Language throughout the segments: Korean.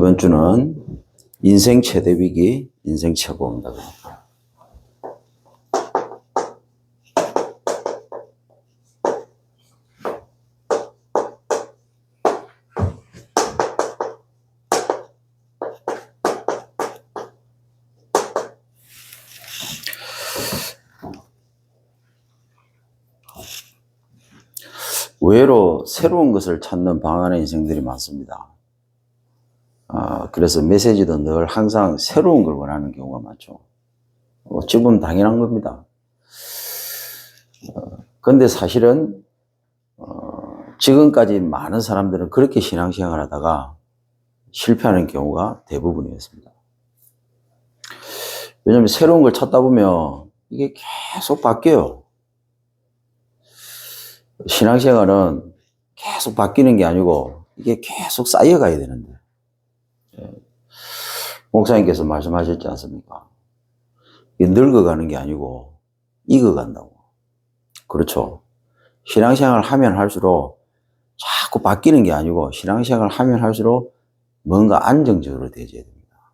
이번 주는 인생 최대 위기, 인생 최고입니다. 의외로 새로운 것을 찾는 방안의 인생들이 많습니다. 그래서 메시지도 늘 항상 새로운 걸 원하는 경우가 많죠. 어찌 보면 당연한 겁니다. 근데 사실은 지금까지 많은 사람들은 그렇게 신앙생활을 하다가 실패하는 경우가 대부분이었습니다. 왜냐하면 새로운 걸 찾다 보면 이게 계속 바뀌어요. 신앙생활은 계속 바뀌는 게 아니고 이게 계속 쌓여가야 되는데, 목사님께서 말씀하셨지 않습니까? 이게 늙어가는 게 아니고 익어간다고. 그렇죠. 신앙생활을 하면 할수록 자꾸 바뀌는 게 아니고 신앙생활을 하면 할수록 뭔가 안정적으로 되어야 됩니다.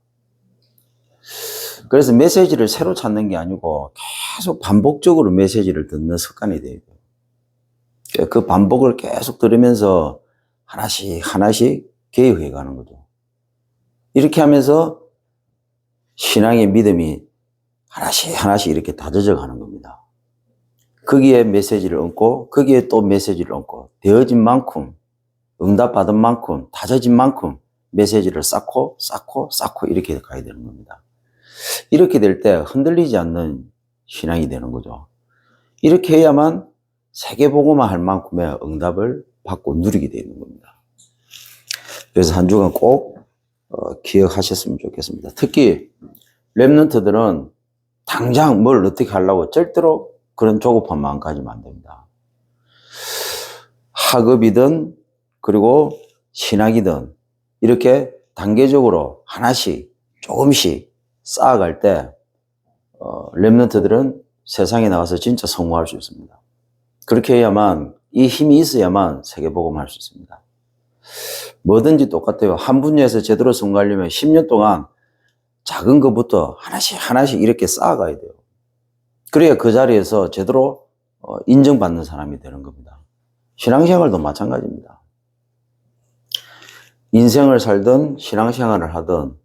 그래서 메시지를 새로 찾는 게 아니고 계속 반복적으로 메시지를 듣는 습관이 돼야 돼요. 그 반복을 계속 들으면서 하나씩 개혁해 가는 거죠. 이렇게 하면서 신앙의 믿음이 하나씩 이렇게 다져져 가는 겁니다. 거기에 메시지를 얹고 거기에 또 메시지를 얹고 되어진 만큼, 응답받은 만큼, 다져진 만큼 메시지를 쌓고 이렇게 가야 되는 겁니다. 이렇게 될 때 흔들리지 않는 신앙이 되는 거죠. 이렇게 해야만 세계복음화 할 만큼의 응답을 받고 누리게 되는 겁니다. 그래서 한 주간 꼭 기억하셨으면 좋겠습니다. 특히 렘넌트들은 당장 뭘 어떻게 하려고 절대로 그런 조급한 마음 가지면 안 됩니다. 학업이든 그리고 신학이든 이렇게 단계적으로 하나씩 조금씩 쌓아갈 때 렘넌트들은 세상에 나가서 진짜 성공할 수 있습니다. 그렇게 해야만, 이 힘이 있어야만 세계복음을 할 수 있습니다. 뭐든지 똑같아요. 한 분야에서 제대로 성공하려면 10년 동안 작은 것부터 하나씩 이렇게 쌓아가야 돼요. 그래야 그 자리에서 제대로 인정받는 사람이 되는 겁니다. 신앙생활도 마찬가지입니다. 인생을 살든 신앙생활을 하든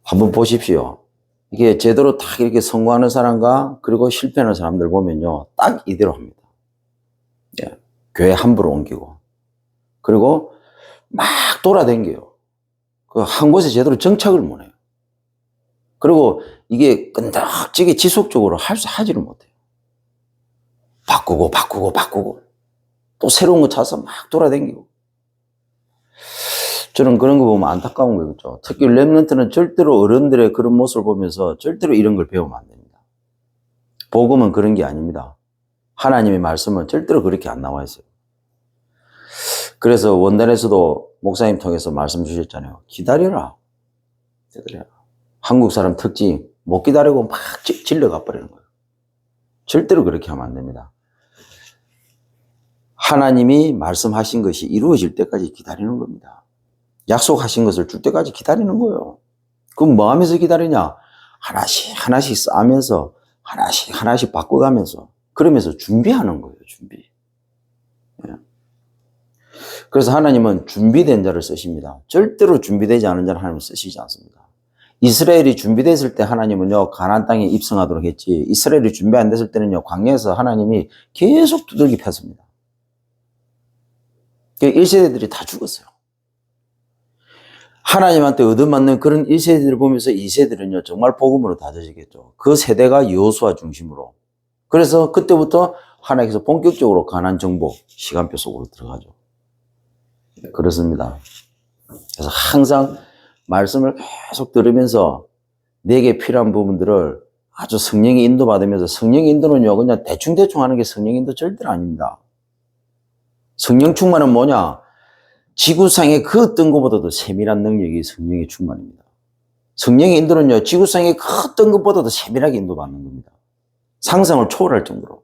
한번 보십시오. 이게 제대로 딱 이렇게 성공하는 사람과 그리고 실패하는 사람들 보면요, 딱 이대로 합니다. 교회 함부로 옮기고 그리고 막 돌아다녀요. 그 한 곳에 제대로 정착을 못 해요. 그리고 이게 끈덕지게 지속적으로 하지를 못해요. 바꾸고 또 새로운 거 찾아서 막 돌아다니고. 저는 그런 거 보면 안타까운 거겠죠. 특히 렘넌트는 절대로 어른들의 그런 모습을 보면서 절대로 이런 걸 배우면 안 됩니다. 복음은 그런 게 아닙니다. 하나님의 말씀은 절대로 그렇게 안 나와 있어요. 그래서 원단에서도 목사님 통해서 말씀 주셨잖아요. 기다려라. 한국 사람 특징, 못 기다리고 막 질러가 버리는 거예요. 절대로 그렇게 하면 안 됩니다. 하나님이 말씀하신 것이 이루어질 때까지 기다리는 겁니다. 약속하신 것을 줄 때까지 기다리는 거예요. 그럼 뭐 하면서 기다리냐? 하나씩 쌓으면서 하나씩 바꿔가면서 그러면서 준비하는 거예요. 준비. 그래서 하나님은 준비된 자를 쓰십니다. 절대로 준비되지 않은 자를 하나님은 쓰시지 않습니다. 이스라엘이 준비됐을 때 하나님은요, 가나안 땅에 입성하도록 했지, 이스라엘이 준비 안 됐을 때는요, 광야에서 하나님이 계속 두들기 팼습니다. 1세대들이 다 죽었어요. 하나님한테 얻어맞는 그런 1세대들을 보면서 2세대는요, 정말 복음으로 다져지겠죠. 그 세대가 여호수아 중심으로. 그래서 그때부터 하나님께서 본격적으로 가나안 정복 시간표 속으로 들어가죠. 그렇습니다. 그래서 항상 말씀을 계속 들으면서 내게 필요한 부분들을 아주 성령의 인도받으면서, 성령의 인도는요, 그냥 대충 하는 게 성령 인도 절대로 아닙니다. 성령 충만은 뭐냐? 지구상의 그 어떤 것보다도 세밀한 능력이 성령의 충만입니다. 성령의 인도는요, 지구상의 그 어떤 것보다도 세밀하게 인도받는 겁니다. 상상을 초월할 정도로.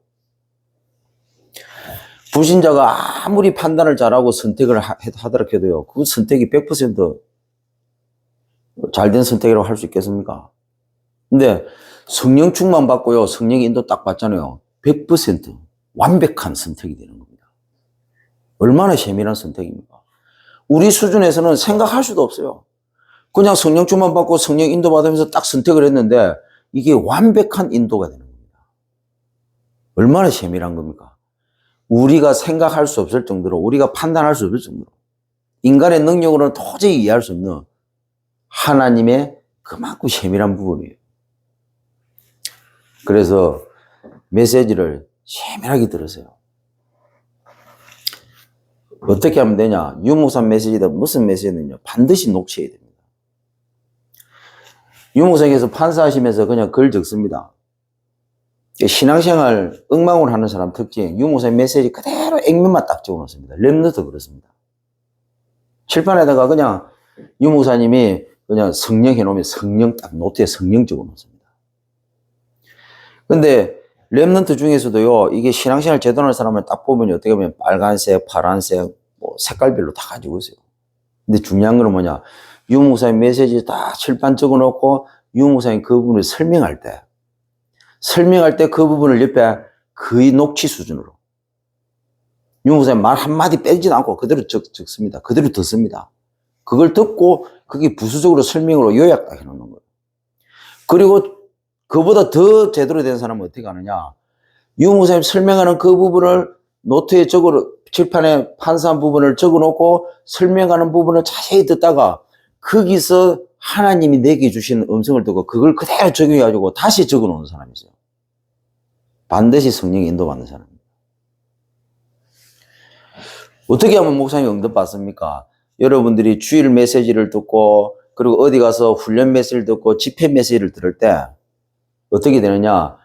불신자가 아무리 판단을 잘하고 선택을 하더라 해도요, 그 선택이 100% 잘된 선택이라고 할 수 있겠습니까? 근데 성령 충만 받고요. 성령 인도 딱 받잖아요. 100% 완벽한 선택이 되는 겁니다. 얼마나 세밀한 선택입니까? 우리 수준에서는 생각할 수도 없어요. 그냥 성령 충만 받고 성령 인도 받으면서 딱 선택을 했는데 이게 완벽한 인도가 되는 겁니다. 얼마나 세밀한 겁니까? 우리가 생각할 수 없을 정도로, 우리가 판단할 수 없을 정도로, 인간의 능력으로는 도저히 이해할 수 없는 하나님의 그만큼 세밀한 부분이에요. 그래서 메시지를 세밀하게 들으세요. 어떻게 하면 되냐? 유목사 메시지다 무슨 메시지는요? 반드시 녹취해야 됩니다. 유목사님께서 판사하시면서 그냥 글 적습니다. 신앙생활 엉망으로 하는 사람 특징, 유목사님 메시지 그대로 액면만 딱 적어놓습니다. 랩너도 그렇습니다. 칠판에다가 그냥 유목사님이 그냥 성령 해놓으면 성령 딱 노트에 성령 적어놓습니다. 근데 랩넌트 중에서도요, 이게 신앙생활 제대로 하는 사람을 딱 보면 어떻게 보면 빨간색, 파란색, 뭐 색깔별로 다 가지고 있어요. 근데 중요한 건 뭐냐? 유목사님 메시지 다 칠판 적어놓고 유목사님 그 부분을 설명할 때 그 부분을 옆에 거의 녹취 수준으로 유목사님 말 한마디 빼지도 않고 그대로 적습니다. 그대로 듣습니다. 그걸 듣고 그게 부수적으로 설명으로 요약 딱 해놓는 거예요. 그리고 그보다 더 제대로 된 사람은 어떻게 하느냐? 유목사님 설명하는 그 부분을 노트에 칠판에 판사한 부분을 적어놓고 설명하는 부분을 자세히 듣다가 거기서 하나님이 내게 주신 음성을 듣고 그걸 그대로 적용해가지고 다시 적어놓는 사람이 있어요. 반드시 성령이 인도받는 사람입니다. 어떻게 하면 목사님 응답받습니까? 여러분들이 주일 메시지를 듣고 그리고 어디 가서 훈련 메시지를 듣고 집회 메시지를 들을 때 어떻게 되느냐?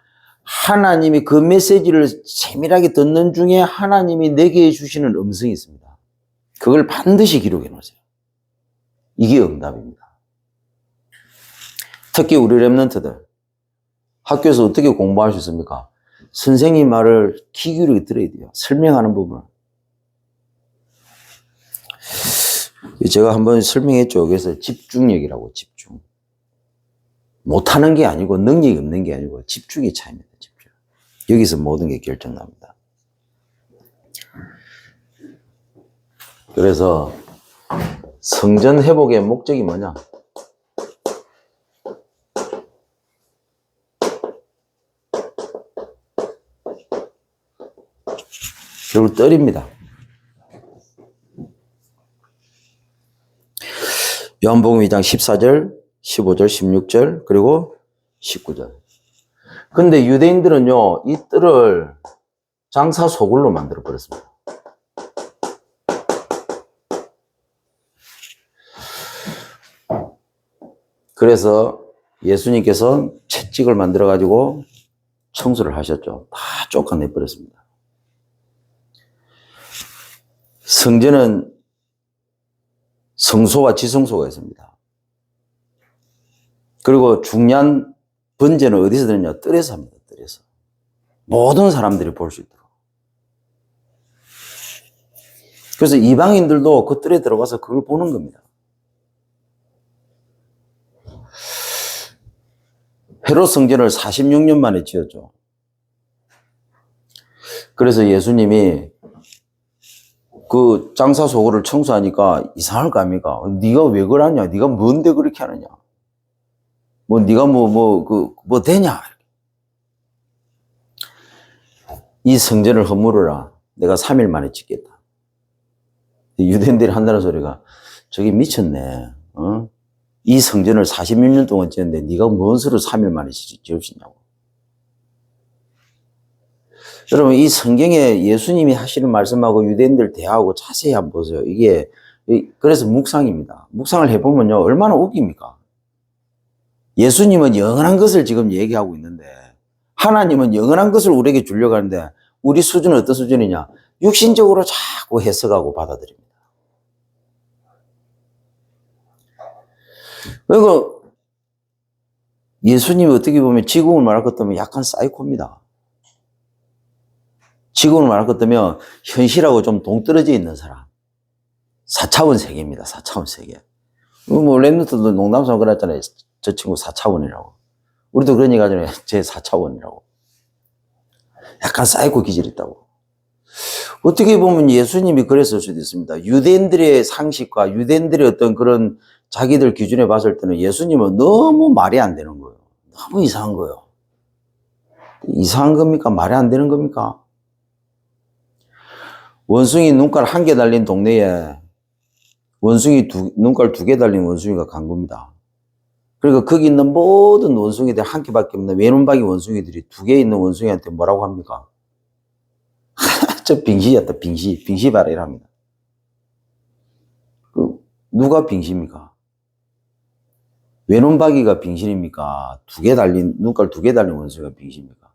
하나님이 그 메시지를 세밀하게 듣는 중에 하나님이 내게 주시는 음성이 있습니다. 그걸 반드시 기록해 놓으세요. 이게 응답입니다. 특히 우리 랩런트들 학교에서 어떻게 공부할 수 있습니까? 선생님 말을 귀 기울이게 들어야 돼요. 설명하는 부분. 제가 한번 설명했죠. 그래서 집중력이라고, 집중. 못하는 게 아니고 능력이 없는 게 아니고 집중의 차이입니다. 집중. 여기서 모든 게 결정납니다. 그래서 성전 회복의 목적이 뭐냐? 결국 떨입니다. 요한복음 2장 14절, 15절, 16절, 그리고 19절. 근데 유대인들은요, 이 뜰을 장사 소굴로 만들어 버렸습니다. 그래서 예수님께서 채찍을 만들어 가지고 청소를 하셨죠. 다 쫓아내 버렸습니다. 성전은 성소와 지성소가 있습니다. 그리고 중요한 번제는 어디서 드느냐? 뜰에서 합니다. 뜰에서. 모든 사람들이 볼 수 있도록. 그래서 이방인들도 그 뜰에 들어가서 그걸 보는 겁니다. 헤롯 성전을 46년 만에 지었죠. 그래서 예수님이 그 장사 소굴을 청소하니까 이상할 거 아닙니까? 네가 왜 그러냐? 네가 뭔데 그렇게 하느냐? 뭐 네가 뭐 되냐? 이 성전을 허물어라. 내가 3일 만에 짓겠다. 유대인들이 한다는 소리가 저게 미쳤네. 어? 이 성전을 46년 동안 지었는데 네가 뭔 수로 3일 만에 지을 수 있냐고. 여러분, 이 성경에 예수님이 하시는 말씀하고 유대인들 대화하고 자세히 한번 보세요. 이게 그래서 묵상입니다. 묵상을 해보면요, 얼마나 웃깁니까? 예수님은 영원한 것을 지금 얘기하고 있는데 하나님은 영원한 것을 우리에게 주려고 하는데 우리 수준은 어떤 수준이냐? 육신적으로 자꾸 해석하고 받아들입니다. 그리고 예수님이 어떻게 보면 지금을 말할 것 같으면 약간 사이코입니다. 지금을 말할 것 같으면 현실하고 좀 동떨어져 있는 사람. 4차원 세계입니다. 4차원 세계. 뭐, 랩노트도 농담삼아 그랬잖아요. 저 친구 4차원이라고. 우리도 그런 얘기 하잖아요. 제 4차원이라고. 약간 사이코 기질이 있다고. 어떻게 보면 예수님이 그랬을 수도 있습니다. 유대인들의 상식과 유대인들의 어떤 그런 자기들 기준에 봤을 때는 예수님은 너무 말이 안 되는 거예요. 너무 이상한 거예요. 이상한 겁니까? 말이 안 되는 겁니까? 원숭이 눈깔 1개 달린 동네에 눈깔 2개 달린 원숭이가 간 겁니다. 그러니까 거기 있는 모든 원숭이들 1개밖에 없는 외눈박이 원숭이들이 2개 있는 원숭이한테 뭐라고 합니까? 저 빙시였다, 빙시. 빙시 봐라, 이랍니다. 누가 빙시입니까? 외눈박이가 빙신입니까? 눈깔 2개 달린 원숭이가 빙시입니까?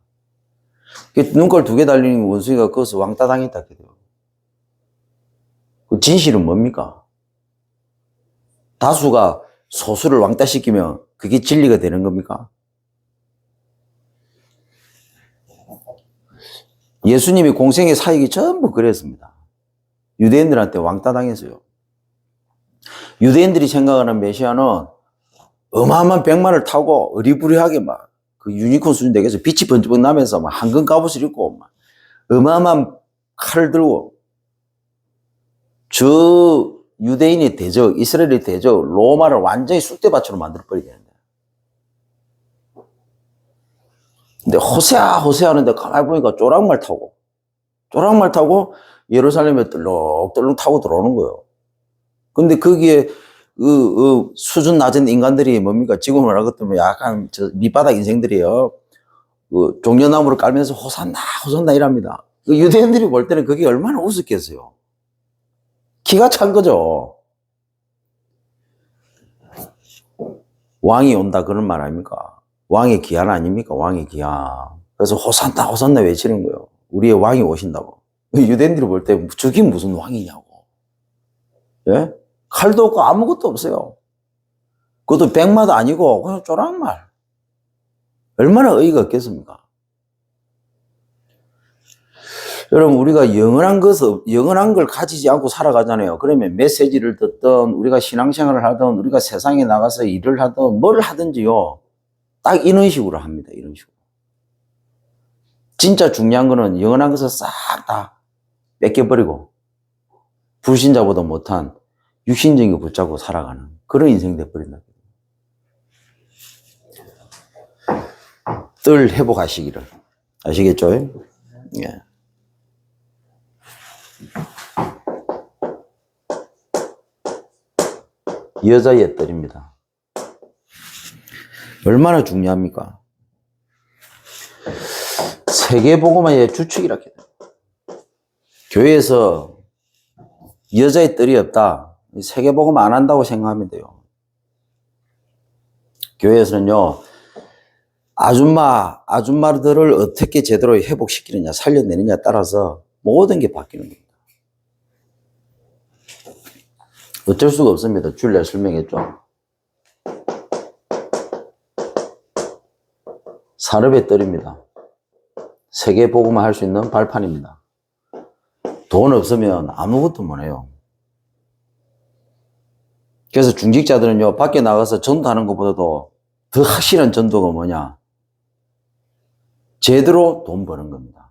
눈깔 2개 달린 원숭이가 거기서 왕따 당했다, 그래요. 그 진실은 뭡니까? 다수가 소수를 왕따시키면 그게 진리가 되는 겁니까? 예수님이 공생의 사역이 전부 그랬습니다. 유대인들한테 왕따 당했어요. 유대인들이 생각하는 메시아는 어마어마한 백마를 타고 어리부리하게 막 그 유니콘 수준 되겠어. 빛이 번쩍 나면서 막 황금 갑옷을 입고 막 어마어마한 칼을 들고 저 유대인의 대적, 이스라엘의 대적, 로마를 완전히 쑥대밭으로 만들어버리겠는데. 근데 호세아 하는데 가만히 보니까 쪼락말 타고 예루살렘에 떨렁떨렁 타고 들어오는 거예요. 근데 거기에 수준 낮은 인간들이 뭡니까? 지금 말하는 것도 약간 밑바닥 인생들이에요. 종려나무를 깔면서 호산나 이랍니다. 유대인들이 볼 때는 그게 얼마나 우습겠어요. 기가 찬 거죠. 왕이 온다 그런 말 아닙니까? 왕의 기한 아닙니까? 왕의 기한. 그래서 호산나 외치는 거예요. 우리의 왕이 오신다고. 유대인들이 볼 때 저게 무슨 왕이냐고. 예? 칼도 없고 아무것도 없어요. 그것도 백마도 아니고 그냥 쪼락말. 얼마나 어이가 없겠습니까? 여러분, 우리가 영원한 걸 가지지 않고 살아가잖아요. 그러면 메시지를 듣든 우리가 신앙생활을 하든 우리가 세상에 나가서 일을 하든 뭘 하든지요. 딱 이런 식으로 합니다. 이런 식으로. 진짜 중요한 거는 영원한 것을 싹 다 뺏겨버리고 불신자보다 못한 육신적인 거 붙잡고 살아가는 그런 인생 돼버린다. 뜰 회복하시기를. 아시겠죠? 예. 여자의 뜰입니다. 얼마나 중요합니까? 세계복음화의 주축이라 해요. 교회에서 여자의 뜰이 없다. 세계복음 안 한다고 생각하면 돼요. 교회에서는요, 아줌마들을 어떻게 제대로 회복시키느냐, 살려내느냐에 따라서 모든 게 바뀌는 겁니다. 어쩔 수가 없습니다. 줄내 설명했죠. 산업의 뜰입니다. 세계복음화 할 수 있는 발판입니다. 돈 없으면 아무것도 못해요. 그래서 중직자들은요, 밖에 나가서 전도하는 것보다도 더 확실한 전도가 뭐냐? 제대로 돈 버는 겁니다.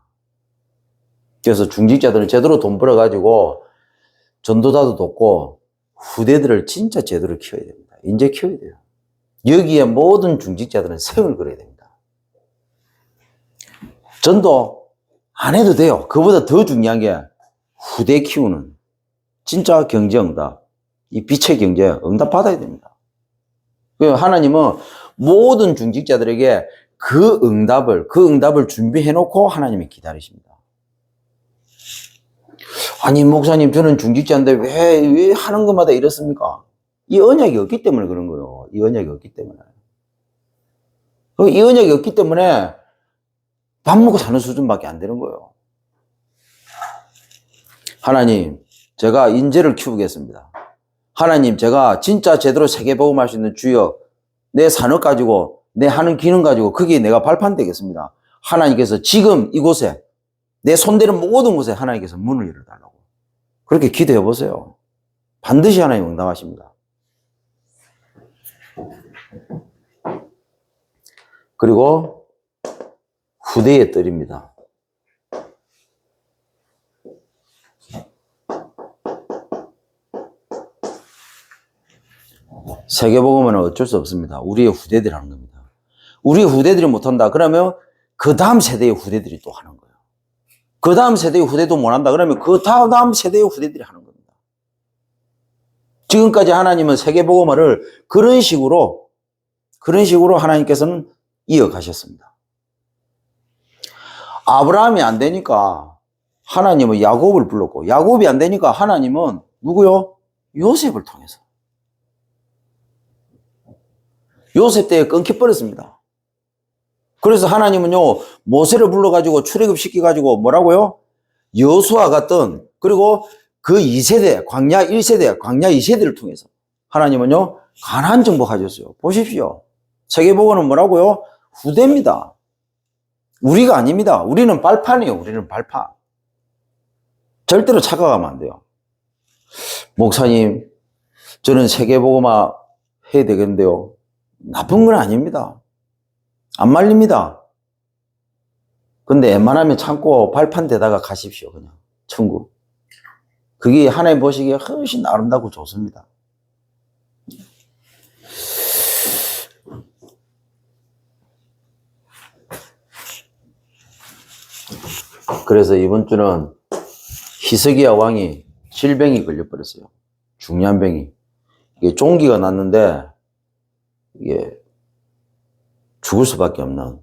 그래서 중직자들은 제대로 돈 벌어가지고 전도자도 돕고 후대들을 진짜 제대로 키워야 됩니다. 인재 키워야 돼요. 여기에 모든 중직자들은 생을 걸어야 됩니다. 전도 안 해도 돼요. 그보다 더 중요한 게 후대 키우는 진짜 경제응답, 이 빛의 경제 응답 받아야 됩니다. 하나님은 모든 중직자들에게 그 응답을 준비해 놓고 하나님이 기다리십니다. 아니, 목사님, 저는 중직자인데 왜 하는 것마다 이렇습니까? 이 언약이 없기 때문에 그런 거예요. 이 언약이 없기 때문에. 이 언약이 없기 때문에 밥 먹고 사는 수준밖에 안 되는 거예요. 하나님, 제가 인재를 키우겠습니다. 하나님, 제가 진짜 제대로 세계복음할 수 있는 주역, 내 산업 가지고, 내 하는 기능 가지고 거기에 내가 발판 되겠습니다. 하나님께서 지금 이곳에 내 손대는 모든 곳에 하나님께서 문을 열어달라고. 그렇게 기도해 보세요. 반드시 하나님 응답하십니다. 그리고 후대의 뜰입니다. 세계복음은 어쩔 수 없습니다. 우리의 후대들이 하는 겁니다. 우리의 후대들이 못한다. 그러면 그 다음 세대의 후대들이 또 하는 거예요. 그 다음 세대의 후대도 못한다. 그러면 그 다음 세대의 후대들이 하는 겁니다. 지금까지 하나님은 세계복음화를 그런 식으로 하나님께서는 이어가셨습니다. 아브라함이 안 되니까 하나님은 야곱을 불렀고, 야곱이 안 되니까 하나님은 누구요? 요셉을 통해서. 요셉 때에 끊겨버렸습니다. 그래서 하나님은요, 모세를 불러가지고 출애굽시켜가지고 뭐라고요? 여수와 같던, 그리고 그 2세대, 광야 1세대, 광야 2세대를 통해서 하나님은요, 가나안 정복하셨어요. 보십시오. 세계복음은 뭐라고요? 후대입니다. 우리가 아닙니다. 우리는 발판이에요. 우리는 발판. 절대로 착각하면 안 돼요. 목사님, 저는 세계복음화 해야 되겠는데요. 나쁜 건 아닙니다. 안 말립니다. 근데 웬만하면 참고 발판대다가 가십시오. 그냥 천국. 그게 하나님 보시기에 훨씬 아름답고 좋습니다. 그래서 이번 주는 히스기야 왕이 질병이 걸려버렸어요. 중요한 병이. 이게 종기가 났는데 이게 죽을 수밖에 없는.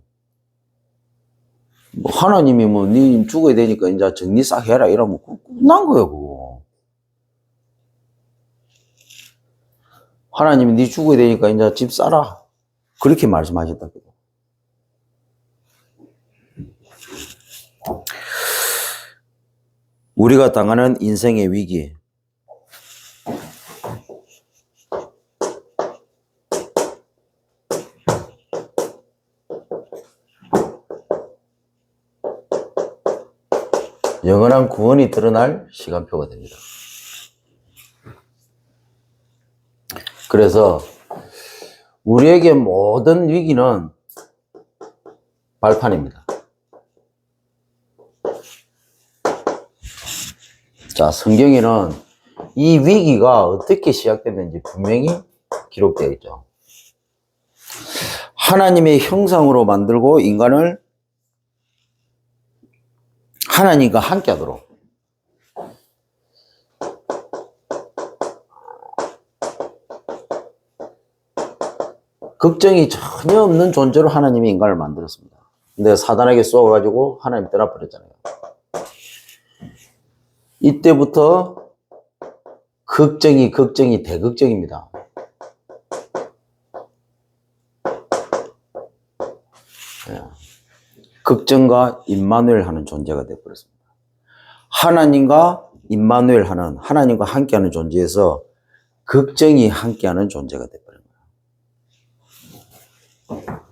뭐 하나님이 뭐 니 죽어야 되니까 이제 정리 싹 해라 이러면 끝난 거예요, 그거. 하나님이 니 죽어야 되니까 이제 집 싸라. 그렇게 말씀하셨다고요. 우리가 당하는 인생의 위기. 영원한 구원이 드러날 시간표가 됩니다. 그래서 우리에게 모든 위기는 발판입니다. 자, 성경에는 이 위기가 어떻게 시작됐는지 분명히 기록되어 있죠. 하나님의 형상으로 만들고 인간을 하나님과 함께 하도록. 걱정이 전혀 없는 존재로 하나님이 인간을 만들었습니다. 근데 사단에게 쏘아가지고 하나님 떠나버렸잖아요. 이때부터 걱정이 대걱정입니다. 걱정과 임마누엘 하는 존재가 되어버렸습니다. 하나님과 임마누엘 하는, 하나님과 함께하는 존재에서 걱정이 함께하는 존재가 되어버린 거예요.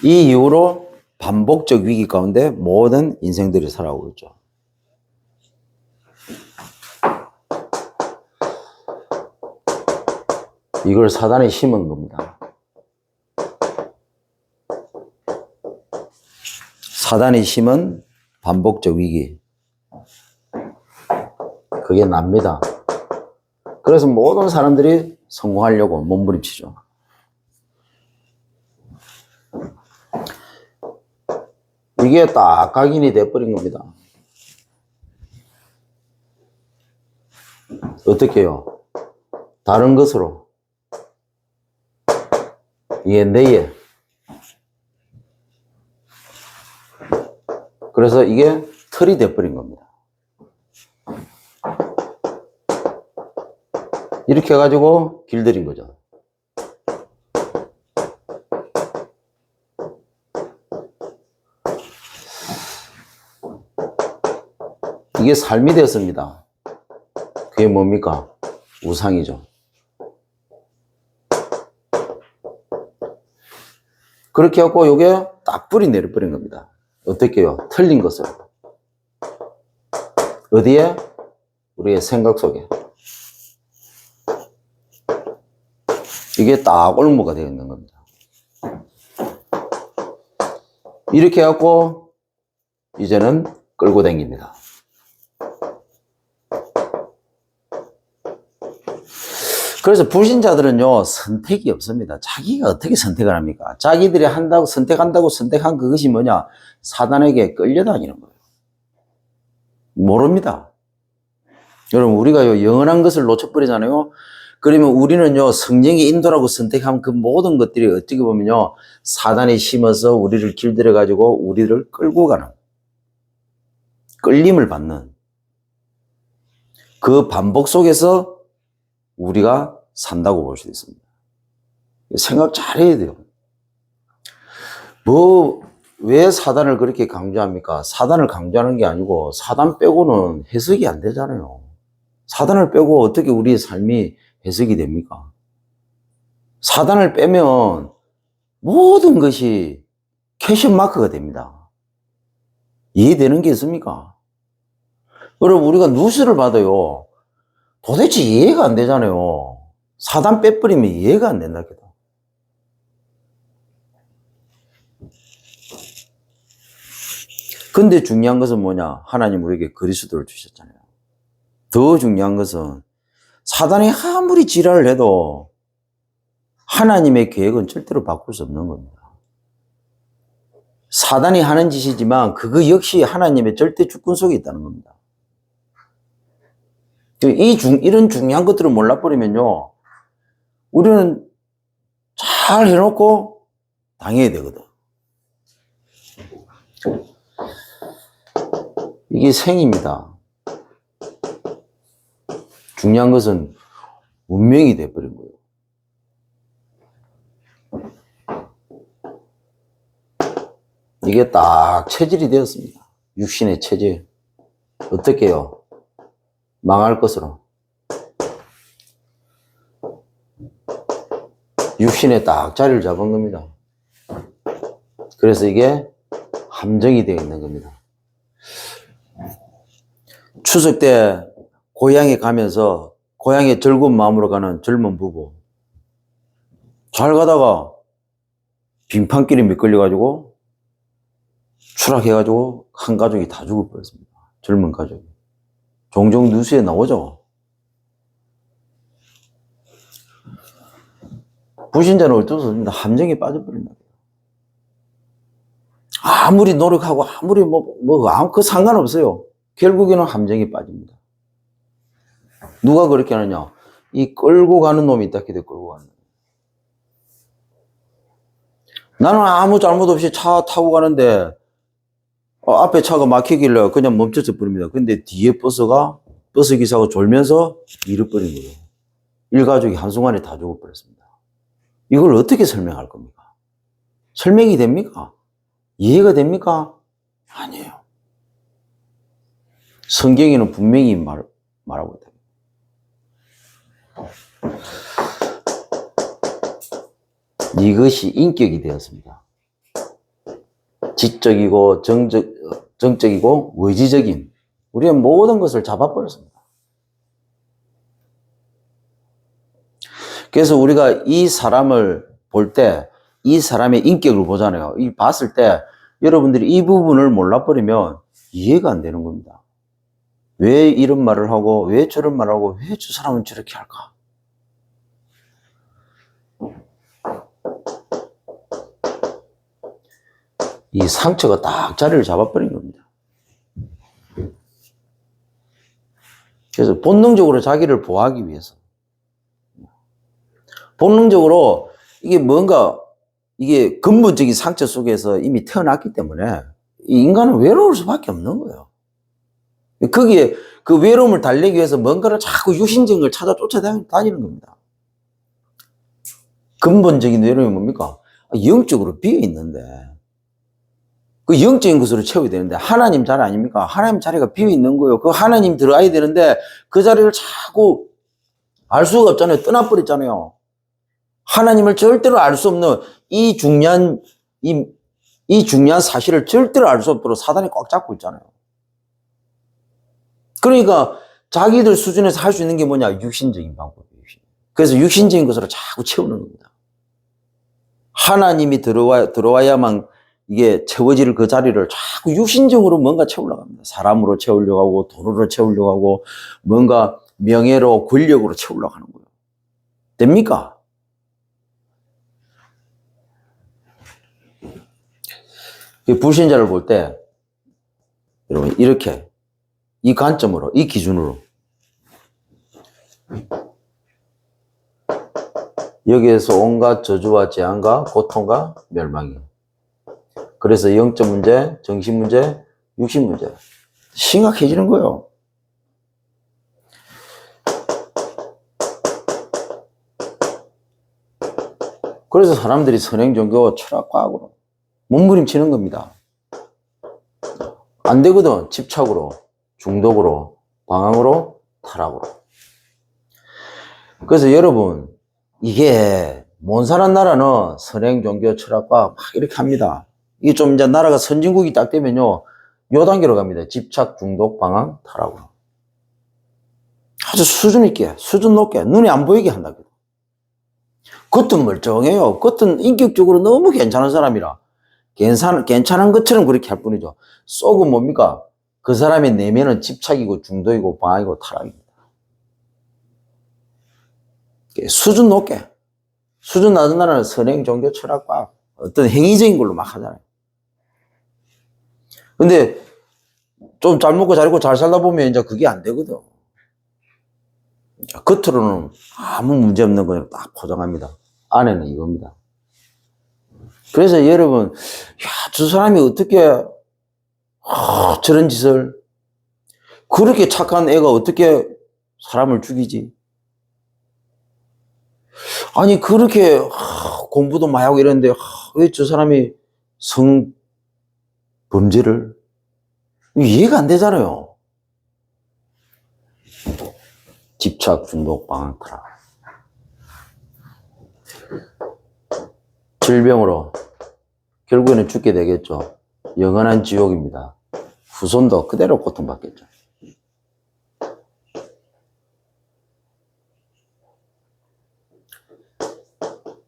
이 이후로 반복적 위기 가운데 모든 인생들이 살아오고 있죠. 이걸 사단이 심은 겁니다. 사단이 심은 반복적 위기. 그게 납니다. 그래서 모든 사람들이 성공하려고 몸부림치죠. 이게 딱 각인이 돼버린 겁니다. 어떻게 해요? 다른 것으로. 이게 내에. 그래서 이게 틀이 돼버린 겁니다. 이렇게 해가지고 길들인 거죠. 이게 삶이 되었습니다. 그게 뭡니까? 우상이죠. 그렇게 해갖고 요게 딱 뿌리 내려버린 겁니다. 어떻게 해요? 틀린 것을. 어디에? 우리의 생각 속에. 이게 딱 올무가 되어 있는 겁니다. 이렇게 해갖고 이제는 끌고 다닙니다. 그래서 불신자들은요, 선택이 없습니다. 자기가 어떻게 선택을 합니까? 자기들이 한다고, 선택한다고 선택한 그것이 뭐냐? 사단에게 끌려다니는 거예요. 모릅니다. 여러분, 우리가 영원한 것을 놓쳐버리잖아요. 그러면 우리는요, 성령의 인도라고 선택한 그 모든 것들이 어떻게 보면요, 사단이 심어서 우리를 길들여가지고 우리를 끌고 가는, 끌림을 받는 그 반복 속에서 우리가 산다고 볼 수 있습니다. 생각 잘 해야 돼요. 왜 사단을 그렇게 강조합니까? 사단을 강조하는 게 아니고 사단 빼고는 해석이 안 되잖아요. 사단을 빼고 어떻게 우리의 삶이 해석이 됩니까? 사단을 빼면 모든 것이 퀘션 마크가 됩니다. 이해되는 게 있습니까? 여러분, 우리가 뉴스를 받아요. 도대체 이해가 안 되잖아요. 사단 빼버리면 이해가 안 된다. 근데 중요한 것은 뭐냐? 하나님 우리에게 그리스도를 주셨잖아요. 더 중요한 것은 사단이 아무리 지랄을 해도 하나님의 계획은 절대로 바꿀 수 없는 겁니다. 사단이 하는 짓이지만 그거 역시 하나님의 절대 주권 속에 있다는 겁니다. 이런 중요한 것들을 몰라버리면요, 우리는 잘 해놓고 당해야 되거든. 이게 생입니다. 중요한 것은 운명이 돼버린 거예요. 이게 딱 체질이 되었습니다. 육신의 체질. 어떻게 해요? 망할 것으로. 육신에 딱 자리를 잡은 겁니다. 그래서 이게 함정이 되어 있는 겁니다. 추석 때 고향에 가면서 고향에 즐거운 마음으로 가는 젊은 부부. 잘 가다가 빙판길에 미끌려가지고 추락해가지고 한 가족이 다 죽어버렸습니다. 젊은 가족이. 종종 뉴스에 나오죠. 불신자는 어쩔 수 없습니다. 함정에 빠져버린다. 아무리 노력하고 아무리 그 상관없어요. 결국에는 함정에 빠집니다. 누가 그렇게 하느냐? 이 끌고 가는 놈이 있다. 기대 끌고 가는 놈. 나는 아무 잘못 없이 차 타고 가는데 앞에 차가 막히길래 그냥 멈춰서 버립니다. 근데 뒤에 버스 기사가 졸면서 잃어버린 거예요. 일가족이 한순간에 다 죽어버렸습니다. 이걸 어떻게 설명할 겁니까? 설명이 됩니까? 이해가 됩니까? 아니에요. 성경에는 분명히 말하고 있다. 이것이 인격이 되었습니다. 지적이고 정적이고 의지적인 우리의 모든 것을 잡아버렸습니다. 그래서 우리가 이 사람을 볼 때 이 사람의 인격을 보잖아요. 이 봤을 때 여러분들이 이 부분을 몰라버리면 이해가 안 되는 겁니다. 왜 이런 말을 하고 왜 저런 말을 하고 왜 저 사람은 저렇게 할까? 이 상처가 딱 자리를 잡아버린 겁니다. 그래서 본능적으로 자기를 보호하기 위해서 본능적으로 이게 근본적인 상처 속에서 이미 태어났기 때문에 이 인간은 외로울 수밖에 없는 거예요. 거기에 그 외로움을 달래기 위해서 뭔가를 자꾸 유신적인 걸 찾아 쫓아다니는 겁니다. 근본적인 외로움이 뭡니까? 영적으로 비어 있는데 그 영적인 것으로 채워야 되는데 하나님 자리 아닙니까? 하나님 자리가 비어 있는 거예요. 그 하나님 들어가야 되는데 그 자리를 자꾸 알 수가 없잖아요. 떠나버렸잖아요. 하나님을 절대로 알 수 없는 이 중요한 사실을 절대로 알 수 없도록 사단이 꽉 잡고 있잖아요. 그러니까 자기들 수준에서 할 수 있는 게 뭐냐? 육신적인 방법이에요. 그래서 육신적인 것으로 자꾸 채우는 겁니다. 하나님이 들어와야만 이게 채워질 그 자리를 자꾸 육신적으로 뭔가 채우려고 합니다. 사람으로 채우려고 하고, 돈으로 채우려고 하고, 뭔가 명예로, 권력으로 채우려고 하는 거예요. 됩니까? 불신자를 볼 때, 여러분, 이렇게, 이 관점으로, 이 기준으로, 여기에서 온갖 저주와 재앙과 고통과 멸망이. 그래서 영적 문제, 정신 문제, 육신 문제. 심각해지는 거예요. 그래서 사람들이 선행종교 철학과학으로 몸부림치는 겁니다. 안 되거든. 집착으로, 중독으로, 방황으로, 타락으로. 그래서 여러분, 이게 몬사란 나라는 선행종교 철학과학 막 이렇게 합니다. 이게 좀 이제 나라가 선진국이 딱 되면요, 요 단계로 갑니다. 집착, 중독, 방황, 타락으로. 아주 수준 있게, 수준 높게, 눈에 안 보이게 한다고. 겉은 멀쩡해요. 겉은 인격적으로 너무 괜찮은 사람이라. 괜찮은 것처럼 그렇게 할 뿐이죠. 속은 뭡니까? 그 사람의 내면은 집착이고, 중독이고, 방황이고, 타락입니다. 수준 높게. 수준 낮은 나라는 선행, 종교, 철학과 어떤 행위적인 걸로 막 하잖아요. 근데 좀 잘 먹고 잘 입고 잘 살다 보면 이제 그게 안 되거든. 겉으로는 아무 문제 없는 걸 딱 포장합니다. 안에는 이겁니다. 그래서 여러분, 야, 저 사람이 어떻게 저런 짓을, 그렇게 착한 애가 어떻게 사람을 죽이지? 아니, 그렇게 공부도 많이 하고 이랬는데 왜 저 사람이 범죄를, 이해가 안 되잖아요. 집착, 중독, 방황, 타락. 질병으로 결국에는 죽게 되겠죠. 영원한 지옥입니다. 후손도 그대로 고통받겠죠.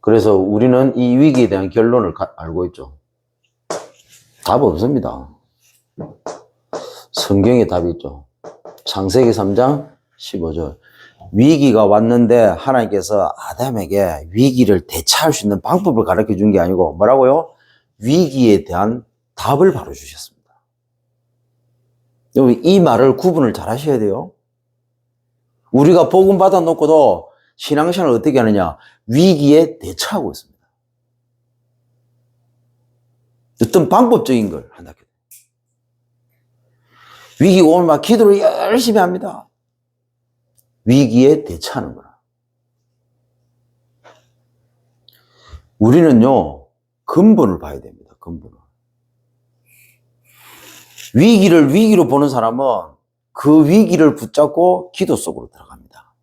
그래서 우리는 이 위기에 대한 결론을 알고 있죠. 답 없습니다. 성경에 답이 있죠. 창세기 3장 15절. 위기가 왔는데 하나님께서 아담에게 위기를 대처할 수 있는 방법을 가르쳐 준 게 아니고 뭐라고요? 위기에 대한 답을 바로 주셨습니다. 이 말을 구분을 잘 하셔야 돼요. 우리가 복음 받아 놓고도 신앙생활을 어떻게 하느냐? 위기에 대처하고 있습니다. 어떤 방법적인 걸 한다. 위기 오면 막 기도를 열심히 합니다. 위기에 대처하는 거라. 우리는요, 근본을 봐야 됩니다. 근본을. 위기를 위기로 보는 사람은 그 위기를 붙잡고 기도 속으로 들어갑니다.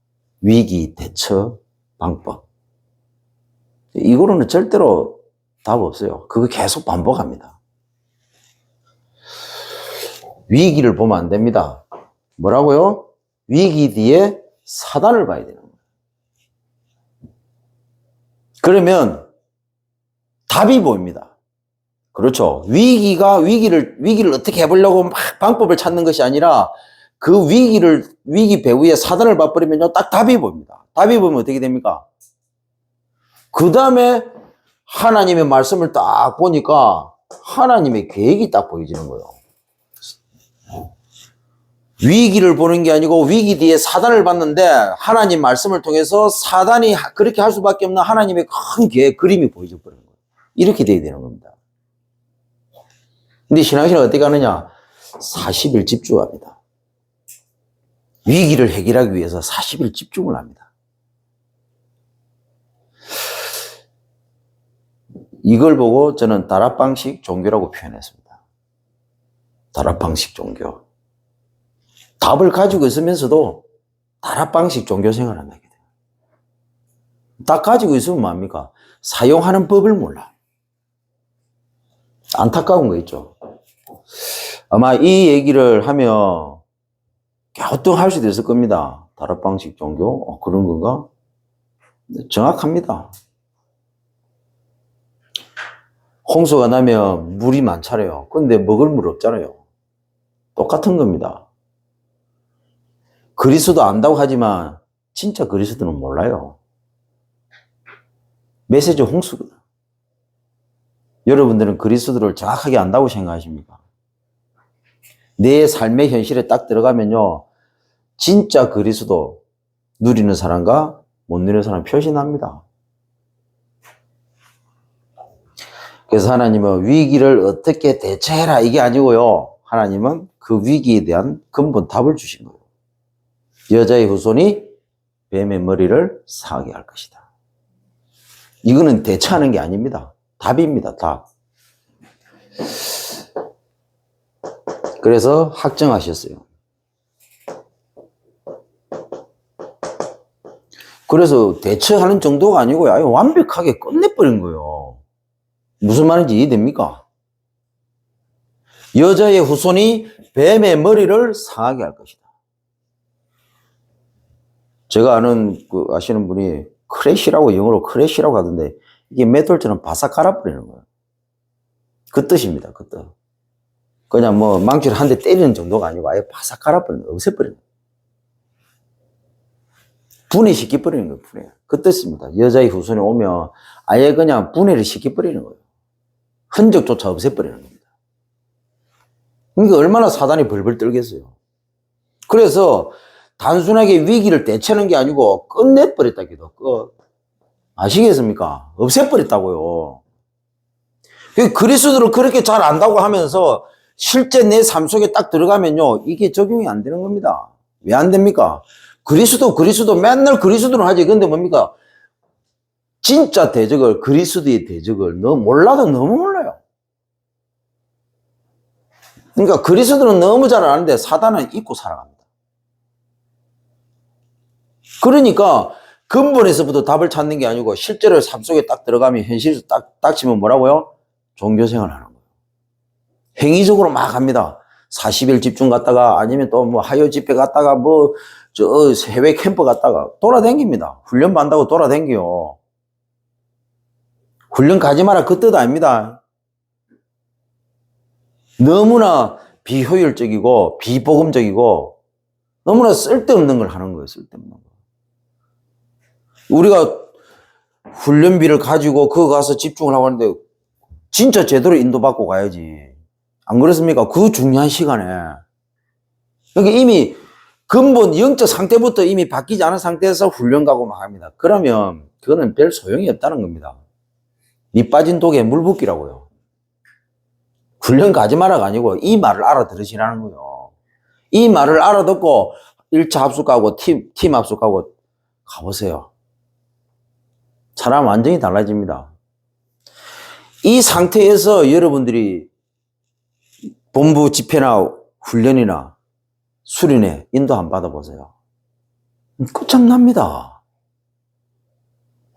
위기 대처 방법. 이거로는 절대로 답 없어요. 그거 계속 반복합니다. 위기를 보면 안 됩니다. 뭐라고요? 위기 뒤에 사단을 봐야 되는 거예요. 그러면 답이 보입니다. 그렇죠. 위기를 어떻게 해보려고 막 방법을 찾는 것이 아니라 그 위기 배후에 사단을 봐버리면요, 딱 답이 보입니다. 답이 보이면 어떻게 됩니까? 그 다음에 하나님의 말씀을 딱 보니까 하나님의 계획이 딱 보여지는 거예요. 위기를 보는 게 아니고 위기 뒤에 사단을 봤는데 하나님 말씀을 통해서 사단이 그렇게 할 수밖에 없는 하나님의 큰 계획, 그림이 보여져 버리는 거예요. 이렇게 돼야 되는 겁니다. 근데 신앙생활 어떻게 하느냐? 40일 집중합니다. 위기를 해결하기 위해서 40일 집중을 합니다. 이걸 보고 저는 다락방식 종교라고 표현했습니다. 다락방식 종교. 답을 가지고 있으면서도 다락방식 종교 생활을 하게 돼요. 딱 가지고 있으면 뭐합니까? 사용하는 법을 몰라. 안타까운 거 있죠. 아마 이 얘기를 하면 갸우뚱할 수도 있을 겁니다. 다락방식 종교? 그런 건가? 네, 정확합니다. 홍수가 나면 물이 많잖아요. 근데 먹을 물 없잖아요. 똑같은 겁니다. 그리스도 안다고 하지만 진짜 그리스도는 몰라요. 메시지 홍수거든. 여러분들은 그리스도를 정확하게 안다고 생각하십니까? 내 삶의 현실에 딱 들어가면요, 진짜 그리스도 누리는 사람과 못 누리는 사람 표시납니다. 그래서 하나님은 위기를 어떻게 대처해라 이게 아니고요, 하나님은 그 위기에 대한 근본 답을 주신 거예요. 여자의 후손이 뱀의 머리를 상하게 할 것이다. 이거는 대처하는 게 아닙니다. 답입니다. 답. 그래서 확정하셨어요. 그래서 대처하는 정도가 아니고요, 아예 완벽하게 끝내버린 거예요. 무슨 말인지 이해됩니까? 여자의 후손이 뱀의 머리를 상하게 할 것이다. 제가 아는 아시는 분이 크래시라고, 영어로 크래시라고 하던데, 이게 맷돌처럼 바싹 갈아버리는 거예요. 그 뜻입니다. 그 뜻. 그냥 뭐 망치를 한 대 때리는 정도가 아니고 아예 바싹 갈아버리는 거예요. 없애버리는 거예요. 분해시켜버리는 거예요. 분해. 그 뜻입니다. 여자의 후손이 오면 아예 그냥 분해를 시켜버리는 거예요. 흔적조차 없애버리는 겁니다. 그러니까 얼마나 사단이 벌벌 떨겠어요. 그래서 단순하게 위기를 대처하는 게 아니고 끝내버렸다기도. 아시겠습니까? 없애버렸다고요. 그리스도를 그렇게 잘 안다고 하면서 실제 내 삶 속에 딱 들어가면요, 이게 적용이 안 되는 겁니다. 왜 안 됩니까? 그리스도 맨날 그리스도를 하지. 근데 뭡니까? 진짜 대적을, 그리스도의 대적을 몰라도 너무 몰라요. 그러니까 그리스도는 너무 잘 아는데 사단은 잊고 살아갑니다. 그러니까 근본에서부터 답을 찾는 게 아니고 실제로 삶 속에 딱 들어가면 현실에서 딱 치면 뭐라고요? 종교생활을 하는 거예요. 행위적으로 막 합니다. 40일 집중 갔다가 아니면 또 뭐 하요 집회 갔다가 뭐 저 해외 캠프 갔다가 돌아다닙니다. 훈련 받는다고 돌아다녀요. 훈련 가지 마라 그 뜻 아닙니다. 너무나 비효율적이고 비복음적이고 너무나 쓸데없는 걸 하는 거예요. 쓸데없는 거. 우리가 훈련비를 가지고 그거 가서 집중을 하고 하는데 진짜 제대로 인도받고 가야지. 안 그렇습니까? 그 중요한 시간에. 그러니까 이미 근본 영적 상태부터 이미 바뀌지 않은 상태에서 훈련 가고 막 합니다. 그러면 그거는 별 소용이 없다는 겁니다. 밑 빠진 독에 물 붓기라고요. 훈련 가지 마라가 아니고 이 말을 알아들으시라는 거예요. 이 말을 알아듣고 1차 합숙 가고 팀 합숙 가고 가보세요. 사람 완전히 달라집니다. 이 상태에서 여러분들이 본부 집회나 훈련이나 수련회 인도 한번 받아보세요. 끝장납니다.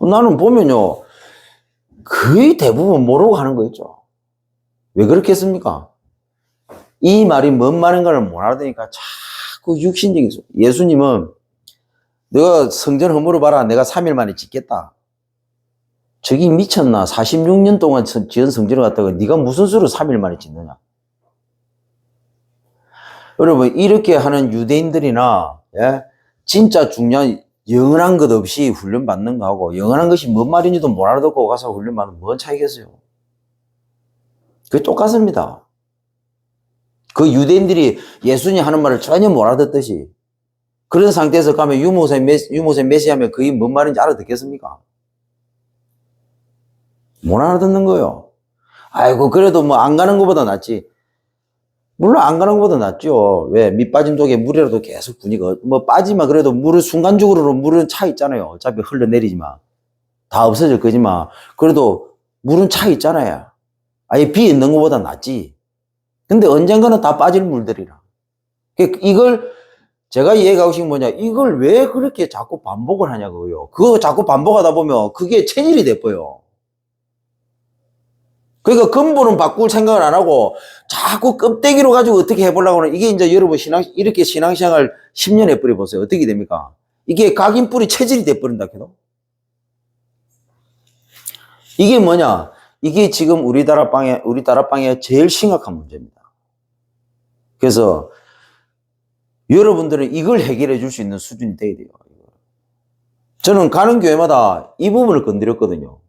나는 보면요, 거의 대부분 모르고 하는 거 있죠. 왜 그렇겠습니까? 이 말이 뭔 말인가를 못 알아듣니까 자꾸 육신적인 소리. 예수님은 내가 성전 허물어 봐라. 내가 3일 만에 짓겠다. 저기 미쳤나? 46년 동안 지은 성전을 갖다가 네가 무슨 수로 3일 만에 짓느냐? 여러분, 이렇게 하는 유대인들이나, 예? 진짜 중요한 영원한 것 없이 훈련 받는 거하고 영원한 것이 뭔 말인지도 못 알아듣고 가서 훈련 받는 뭔 차이겠어요? 그게 똑같습니다. 그 유대인들이 예수님 하는 말을 전혀 못 알아듣듯이 그런 상태에서 가면 유모세 메시하면 그게 뭔 말인지 알아듣겠습니까? 못 알아듣는 거예요. 아이고, 그래도 뭐 안 가는 것보다 낫지. 물론 안 가는 것보다 낫죠. 왜? 밑 빠진 독에 물이라도 계속 부니까. 뭐 빠지면 그래도 물은 순간적으로 물은 차 있잖아요. 어차피 흘러내리지만. 다 없어질 거지만. 그래도 물은 차 있잖아요. 아예 비 있는 것보다 낫지. 근데 언젠가는 다 빠질 물들이라. 이걸 제가 이해가고 싶은 뭐냐. 이걸 왜 그렇게 자꾸 반복을 하냐고요. 그거 자꾸 반복하다 보면 그게 체질이 돼버요. 그러니까 근본은 바꿀 생각을 안 하고 자꾸 껍데기로 가지고 어떻게 해보려고 하는 이게 이제 여러분 이렇게 신앙생활 10년 해버려 보세요. 어떻게 됩니까? 이게 각인뿌리 체질이 돼버린다 해도. 이게 뭐냐? 이게 지금 우리 다락방의 제일 심각한 문제입니다. 그래서 여러분들은 이걸 해결해 줄 수 있는 수준이 돼야 돼요. 저는 가는 교회마다 이 부분을 건드렸거든요.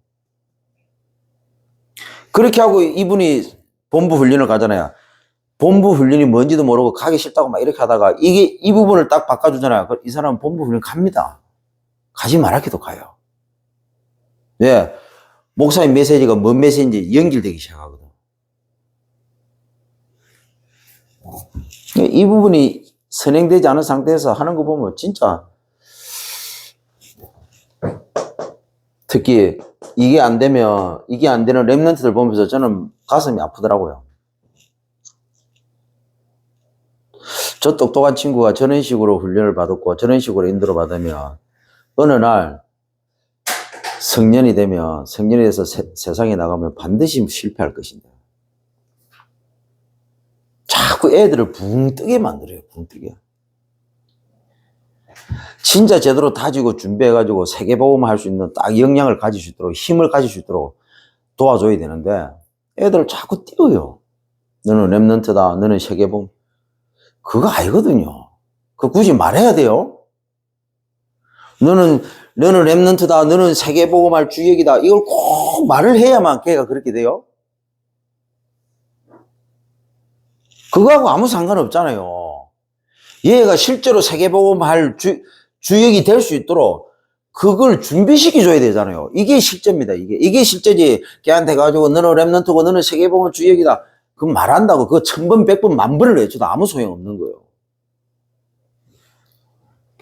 그렇게 하고 이분이 본부 훈련을 가잖아요. 본부 훈련이 뭔지도 모르고 가기 싫다고 막 이렇게 하다가 이 부분을 딱 바꿔주잖아요. 이 사람은 본부 훈련 갑니다. 가지 말라기도 가요. 예. 목사님 메시지가 뭔 메시지인지 연결되기 시작하거든. 이 부분이 선행되지 않은 상태에서 하는 거 보면 진짜 특히 이게 안 되는 랩런트들 보면서 저는 가슴이 아프더라고요. 저 똑똑한 친구가 저런 식으로 훈련을 받았고 저런 식으로 인도를 받으면 어느 날 성년이 돼서 세상에 나가면 반드시 실패할 것인데 자꾸 애들을 붕 뜨게 만들어요. 붕 뜨게. 진짜 제대로 다지고 준비해가지고 세계복음 할 수 있는 딱 역량을 가질 수 있도록 힘을 가질 수 있도록 도와줘야 되는데 애들을 자꾸 띄워요. 너는 랩런트다. 너는 세계복음. 그거 아니거든요. 그거 굳이 말해야 돼요. 너는 랩런트다. 너는 세계복음 할 주역이다. 이걸 꼭 말을 해야만 걔가 그렇게 돼요. 그거하고 아무 상관없잖아요. 얘가 실제로 세계복음 할 주역이 될 수 있도록 그걸 준비시켜줘야 되잖아요. 이게 실제입니다. 이게 실제지. 걔한테 가지고 너는 랩런트고 너는 세계복음 주역이다. 그거 말한다고 그거 1000번, 100번, 10,000번을 외쳐도 아무 소용없는 거예요.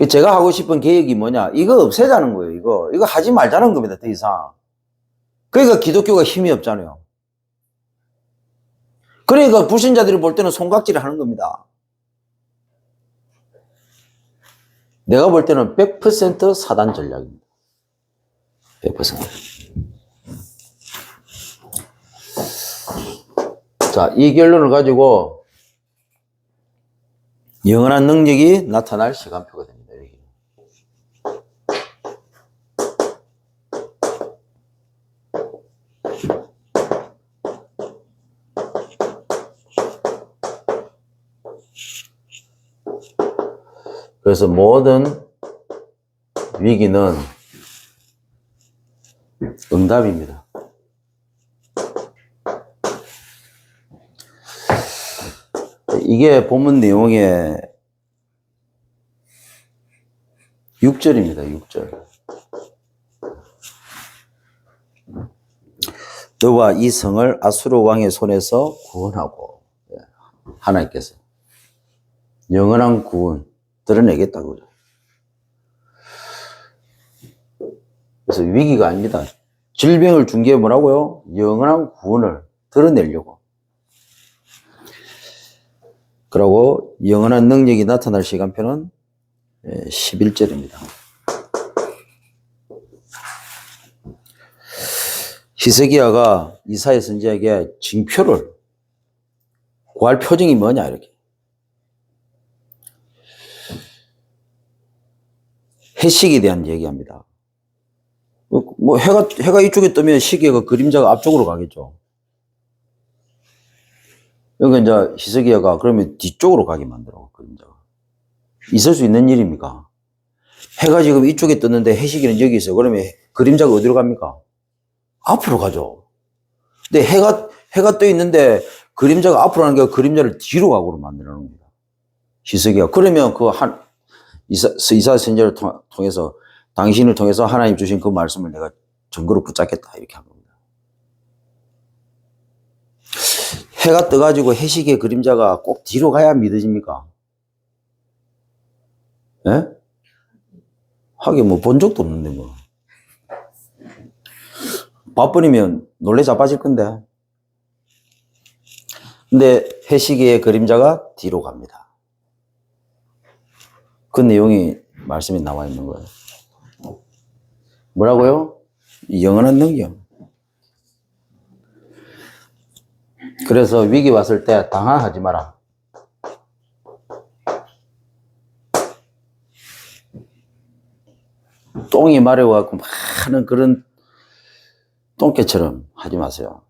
제가 하고 싶은 계획이 뭐냐? 이거 없애자는 거예요. 이거 하지 말자는 겁니다. 더 이상. 그러니까 기독교가 힘이 없잖아요. 그러니까 불신자들이 볼 때는 손각질을 하는 겁니다. 내가 볼 때는 100% 사단 전략입니다. 100%. 자, 이 결론을 가지고 영원한 능력이 나타날 시간표가 됩니다. 여기. 그래서 모든 위기는 응답입니다. 이게 본문 내용의 6절입니다. 6절. 너와 이 성을 아수르 왕의 손에서 구원하고 하나님께서 영원한 구원 드러내겠다고 그래요. 그래서 위기가 아닙니다. 질병을 준 게 뭐라고요? 영원한 구원을 드러내려고. 그러고 영원한 능력이 나타날 시간표는 11절입니다. 히스기야가 이사야 선지자에게 징표를 구할 표징이 뭐냐 이렇게. 해식에 대한 얘기합니다. 뭐 해가 이쪽에 뜨면 시계가 그림자가 앞쪽으로 가겠죠. 그러니까 이제 히스기야가 그러면 뒤쪽으로 가게 만들어 그림자가. 있을 수 있는 일입니까? 해가 지금 이쪽에 떴는데 해시계는 여기 있어요. 그러면 그림자가 어디로 갑니까? 앞으로 가죠. 근데 해가 떠 있는데 그림자가 앞으로 가는 게 그림자를 뒤로 가고 만들어 놓은 겁니다. 히스기야. 그러면 이사야 선지자를 통해서 당신을 통해서 하나님 주신 그 말씀을 내가 증거로 붙잡겠다 이렇게 한 겁니다. 해가 떠가지고 해시계 그림자가 꼭 뒤로 가야 믿어집니까? 예? 하긴 뭐 본 적도 없는데 뭐. 바쁘면 놀래 자빠질 건데. 근데 해시계의 그림자가 뒤로 갑니다. 그 내용이 말씀에 나와 있는 거예요. 뭐라고요? 영원한 능력. 그래서 위기 왔을 때 당황하지 마라. 똥이 마려워갖고 많은 그런 똥개처럼 하지 마세요.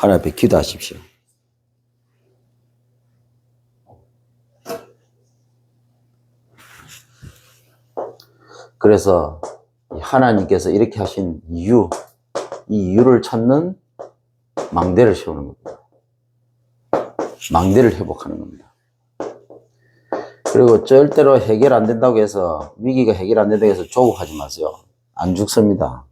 하나님 앞에 기도하십시오. 그래서 하나님께서 이렇게 하신 이유, 이 이유를 찾는 망대를 세우는 겁니다. 망대를 회복하는 겁니다. 그리고 절대로 해결 안 된다고 해서, 위기가 해결 안 된다고 해서 조급하지 마세요. 안 죽습니다.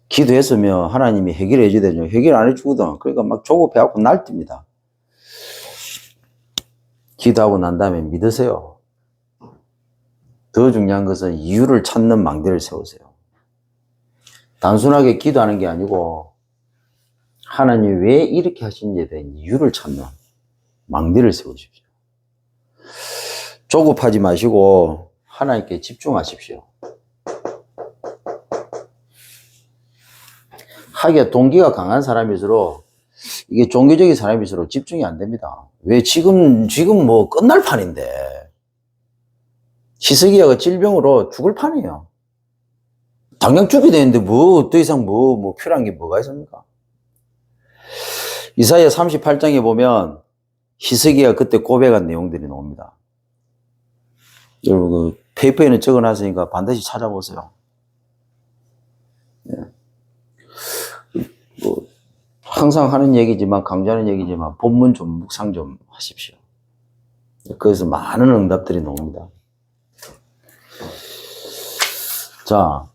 기도했으면 하나님이 해결해 줘야 되죠. 해결 안 해주거든. 그러니까 막 조급해갖고 날뛰입니다. 기도하고 난 다음에 믿으세요. 더 중요한 것은 이유를 찾는 망대를 세우세요. 단순하게 기도하는 게 아니고 하나님이 왜 이렇게 하신지에 대한 이유를 찾는 망대를 세우십시오. 조급하지 마시고 하나님께 집중하십시오. 하기야 동기가 강한 사람일수록, 이게 종교적인 사람일수록 집중이 안 됩니다. 왜 지금 뭐 끝날 판인데. 히스기야가 질병으로 죽을 판이에요. 당장 죽게 되는데 뭐 더 이상 뭐 필요한 게 뭐가 있습니까? 이사야 38장에 보면 히스기야가 그때 고백한 내용들이 나옵니다. 여러분 그 페이퍼에는 적어놨으니까 반드시 찾아보세요. 네. 뭐 항상 하는 얘기지만, 강조하는 얘기지만 본문 좀 묵상 좀 하십시오. 거기서 많은 응답들이 나옵니다. 자,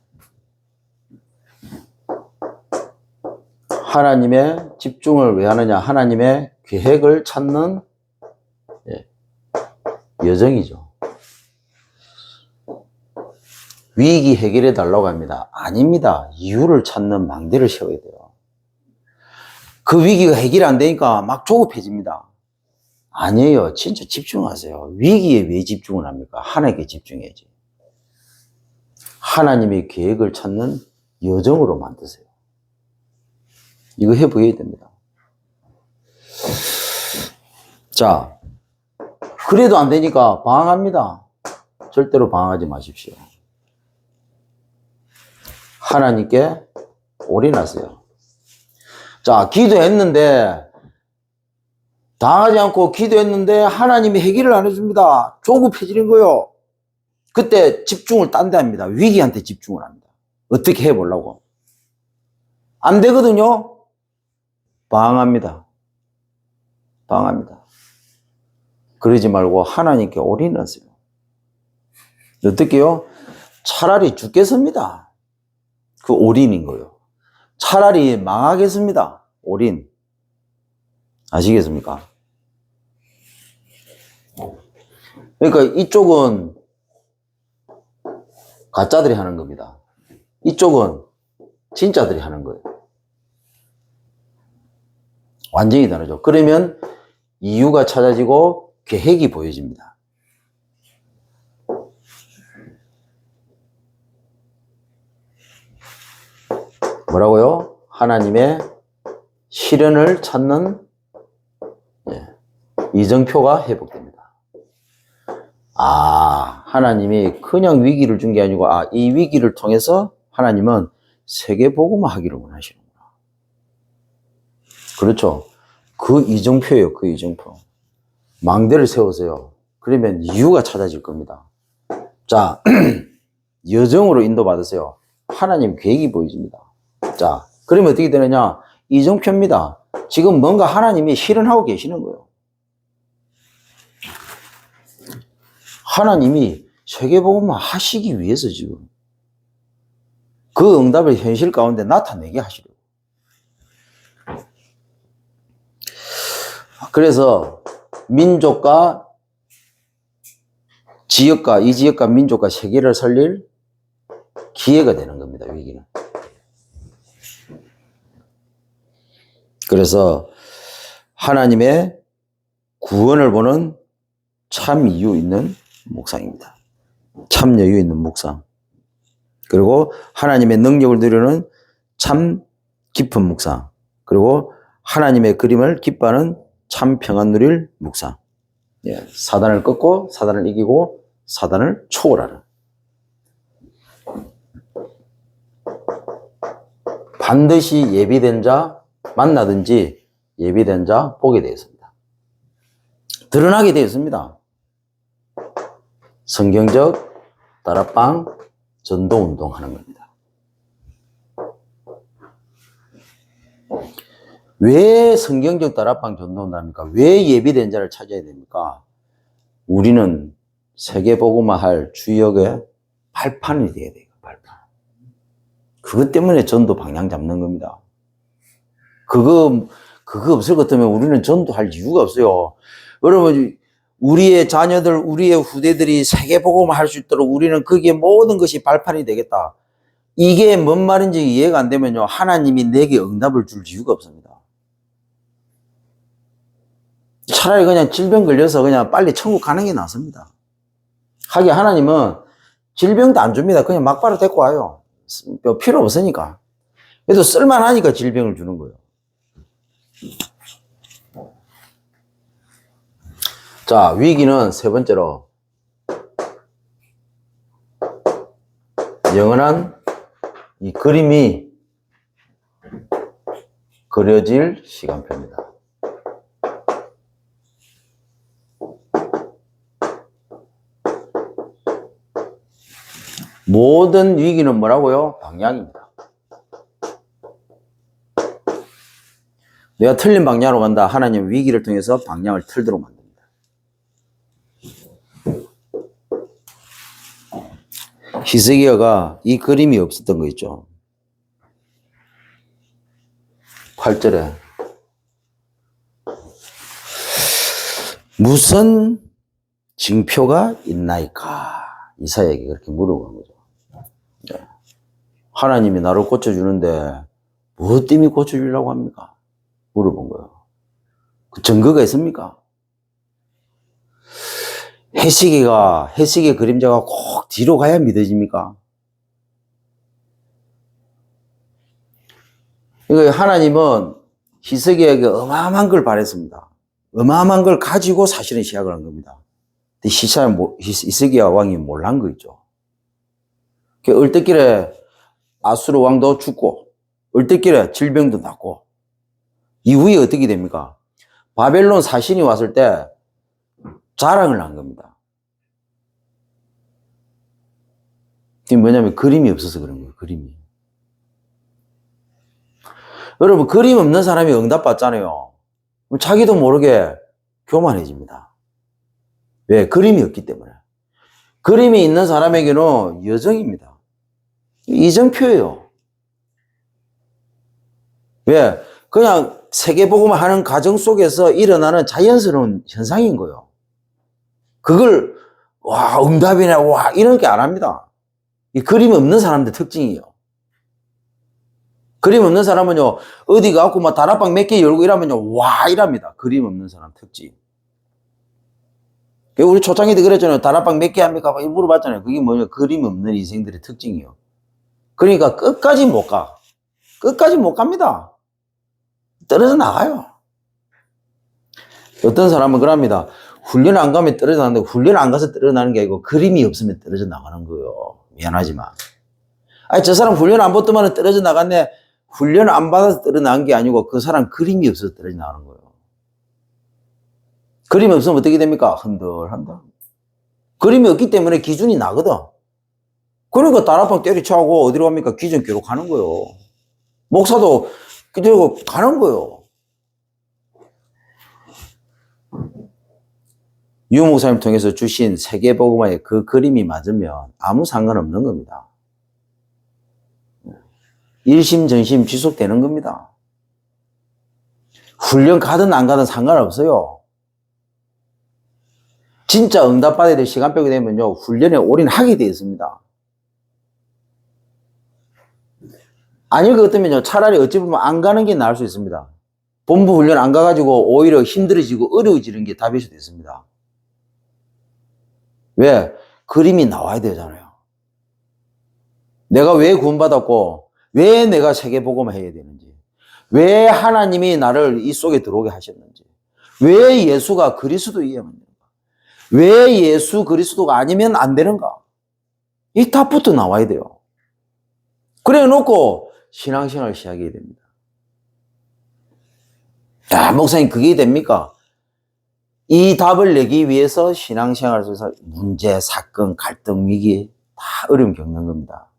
하나님의 집중을 왜 하느냐? 하나님의 계획을 찾는 여정이죠. 위기 해결해 달라고 합니다. 아닙니다. 이유를 찾는 망대를 세워야 돼요. 그 위기가 해결이 안 되니까 막 조급해집니다. 아니에요. 진짜 집중하세요. 위기에 왜 집중을 합니까? 하나님께 집중해야지. 하나님의 계획을 찾는 여정으로 만드세요. 이거 해보여야 됩니다. 자, 그래도 안 되니까 방황합니다. 절대로 방황하지 마십시오. 하나님께 올인하세요. 자, 기도했는데, 당하지 않고 기도했는데 하나님이 해결을 안 해줍니다. 조급해지는 거요. 그때 집중을 딴 데 합니다. 위기한테 집중을 합니다. 어떻게 해보려고. 안 되거든요. 방황합니다. 방황합니다. 그러지 말고 하나님께 올인하세요. 어떻게요? 차라리 죽겠습니다. 그 올인인 거예요. 차라리 망하겠습니다. 올인. 아시겠습니까? 그러니까 이쪽은 가짜들이 하는 겁니다. 이쪽은 진짜들이 하는 거예요. 완전히 다르죠. 그러면 이유가 찾아지고 계획이 보여집니다. 뭐라고요? 하나님의 실현을 찾는 이정표가 회복됩니다. 아, 하나님이 그냥 위기를 준 게 아니고, 아, 이 위기를 통해서 하나님은 세계복음화 하기를 원하시는구나. 그렇죠. 그 이정표예요. 그 이정표. 망대를 세우세요. 그러면 이유가 찾아질 겁니다. 자, 여정으로 인도받으세요. 하나님 계획이 보여집니다. 자, 그러면 어떻게 되느냐? 이정표입니다. 지금 뭔가 하나님이 실현하고 계시는 거예요. 하나님이 세계복음화 하시기 위해서 지금 그 응답을 현실 가운데 나타내게 하시려고. 그래서 민족과 지역과, 이 지역과 민족과 세계를 살릴 기회가 되는 겁니다, 위기는. 그래서 하나님의 구원을 보는 참 이유 있는 묵상입니다. 참 여유 있는 묵상. 그리고 하나님의 능력을 누리는 참 깊은 묵상. 그리고 하나님의 그림을 기뻐하는 참 평안 누릴 묵상. 예, 사단을 꺾고 사단을 이기고 사단을 초월하는. 반드시 예비된 자 만나든지 예비된 자 보게 되어 있습니다. 드러나게 되어 있습니다. 성경적 다락방 전도운동 하는 겁니다. 왜 성경적 다락방 전도운동 합니까? 왜 예비된 자를 찾아야 됩니까? 우리는 세계복음화 할 주역의 발판이 돼야 돼요. 발판. 그것 때문에 전도 방향 잡는 겁니다. 그거 없을 것 같으면 우리는 전도할 이유가 없어요. 여러분, 우리의 자녀들, 우리의 후대들이 세계복음화 할 수 있도록 우리는 거기에 모든 것이 발판이 되겠다. 이게 뭔 말인지 이해가 안 되면요, 하나님이 내게 응답을 줄 이유가 없습니다. 차라리 그냥 질병 걸려서 그냥 빨리 천국 가는 게 낫습니다. 하긴 하나님은 질병도 안 줍니다. 그냥 막바로 데리고 와요. 필요 없으니까. 그래도 쓸만하니까 질병을 주는 거예요. 자, 위기는 세 번째로 영원한 이 그림이 그려질 시간표입니다. 모든 위기는 뭐라고요? 방향입니다. 내가 틀린 방향으로 간다. 하나님 위기를 통해서 방향을 틀도록 만듭니다. 히스기야가 이 그림이 없었던 거 있죠. 8절에 무슨 징표가 있나이까? 이사야에게 그렇게 물어본 거죠. 네. 하나님이 나를 고쳐주는데 무엇 때문에 고쳐주려고 합니까? 물어본 거예요. 그 증거가 있습니까? 해시계 그림자가 꼭 뒤로 가야 믿어집니까? 그러니까 하나님은 히스기야에게 어마어마한 걸 바랬습니다. 어마어마한 걸 가지고 사실은 시작을 한 겁니다. 근데 히스기야 왕이 몰란 거 있죠. 얼떨결에 아수르 왕도 죽고, 얼떨결에 질병도 났고, 이후에 어떻게 됩니까? 바벨론 사신이 왔을 때 자랑을 한 겁니다. 그게 뭐냐면 그림이 없어서 그런 거예요. 그림이. 여러분, 그림 없는 사람이 응답받잖아요. 자기도 모르게 교만해집니다. 왜? 그림이 없기 때문에. 그림이 있는 사람에게는 여정입니다. 이정표예요. 왜? 그냥 세계복음을 하는 과정 속에서 일어나는 자연스러운 현상인 거예요. 그걸 와 응답이네 와 이런 게 안 합니다. 이 그림 없는 사람들 특징이에요. 그림 없는 사람은요 어디 가고 막 다락방 몇 개 열고 이러면요 와 이랍니다. 그림 없는 사람 특징. 우리 초창기 때 그랬잖아요. 다락방 몇 개 합니까? 물어봤잖아요. 그게 뭐냐 그림 없는 인생들의 특징이에요. 그러니까 끝까지 못 가. 끝까지 못 갑니다. 떨어져 나가요. 어떤 사람은 그럽니다. 훈련 안 가면 떨어져 나가는데 훈련 안 가서 떨어져 나가는 게 아니고 그림이 없으면 떨어져 나가는 거예요. 미안하지만. 아니, 저 사람 훈련 안 받더만 떨어져 나갔네. 훈련 안 받아서 떨어져 나간 게 아니고 그 사람 그림이 없어서 떨어져 나가는 거예요. 그림이 없으면 어떻게 됩니까? 흔들한다. 그림이 없기 때문에 기준이 나거든. 그러니까 다락방 때리쳐하고 어디로 갑니까? 기준 기록하는 거예요. 목사도 기록하고 가는 거예요. 유 목사님 통해서 주신 세계복음화의 그 그림이 맞으면 아무 상관없는 겁니다. 일심전심 지속되는 겁니다. 훈련 가든 안 가든 상관없어요. 진짜 응답받아야 될 시간표가 되면요 훈련에 올인하게 되어 있습니다. 아닐 것 같으면요 차라리 어찌 보면 안 가는 게 나을 수 있습니다. 본부 훈련 안 가가지고 오히려 힘들어지고 어려워지는 게 답일 수도 있습니다. 왜? 그림이 나와야 되잖아요. 내가 왜 구원받았고, 왜 내가 세계복음을 해야 되는지, 왜 하나님이 나를 이 속에 들어오게 하셨는지, 왜 예수가 그리스도이야만 되는가, 왜 예수 그리스도가 아니면 안 되는가, 이 답부터 나와야 돼요. 그래 놓고 신앙생활을 시작해야 됩니다. 야, 목사님 그게 됩니까? 이 답을 내기 위해서 신앙생활 속에서 문제, 사건, 갈등, 위기 다 어려움 겪는 겁니다.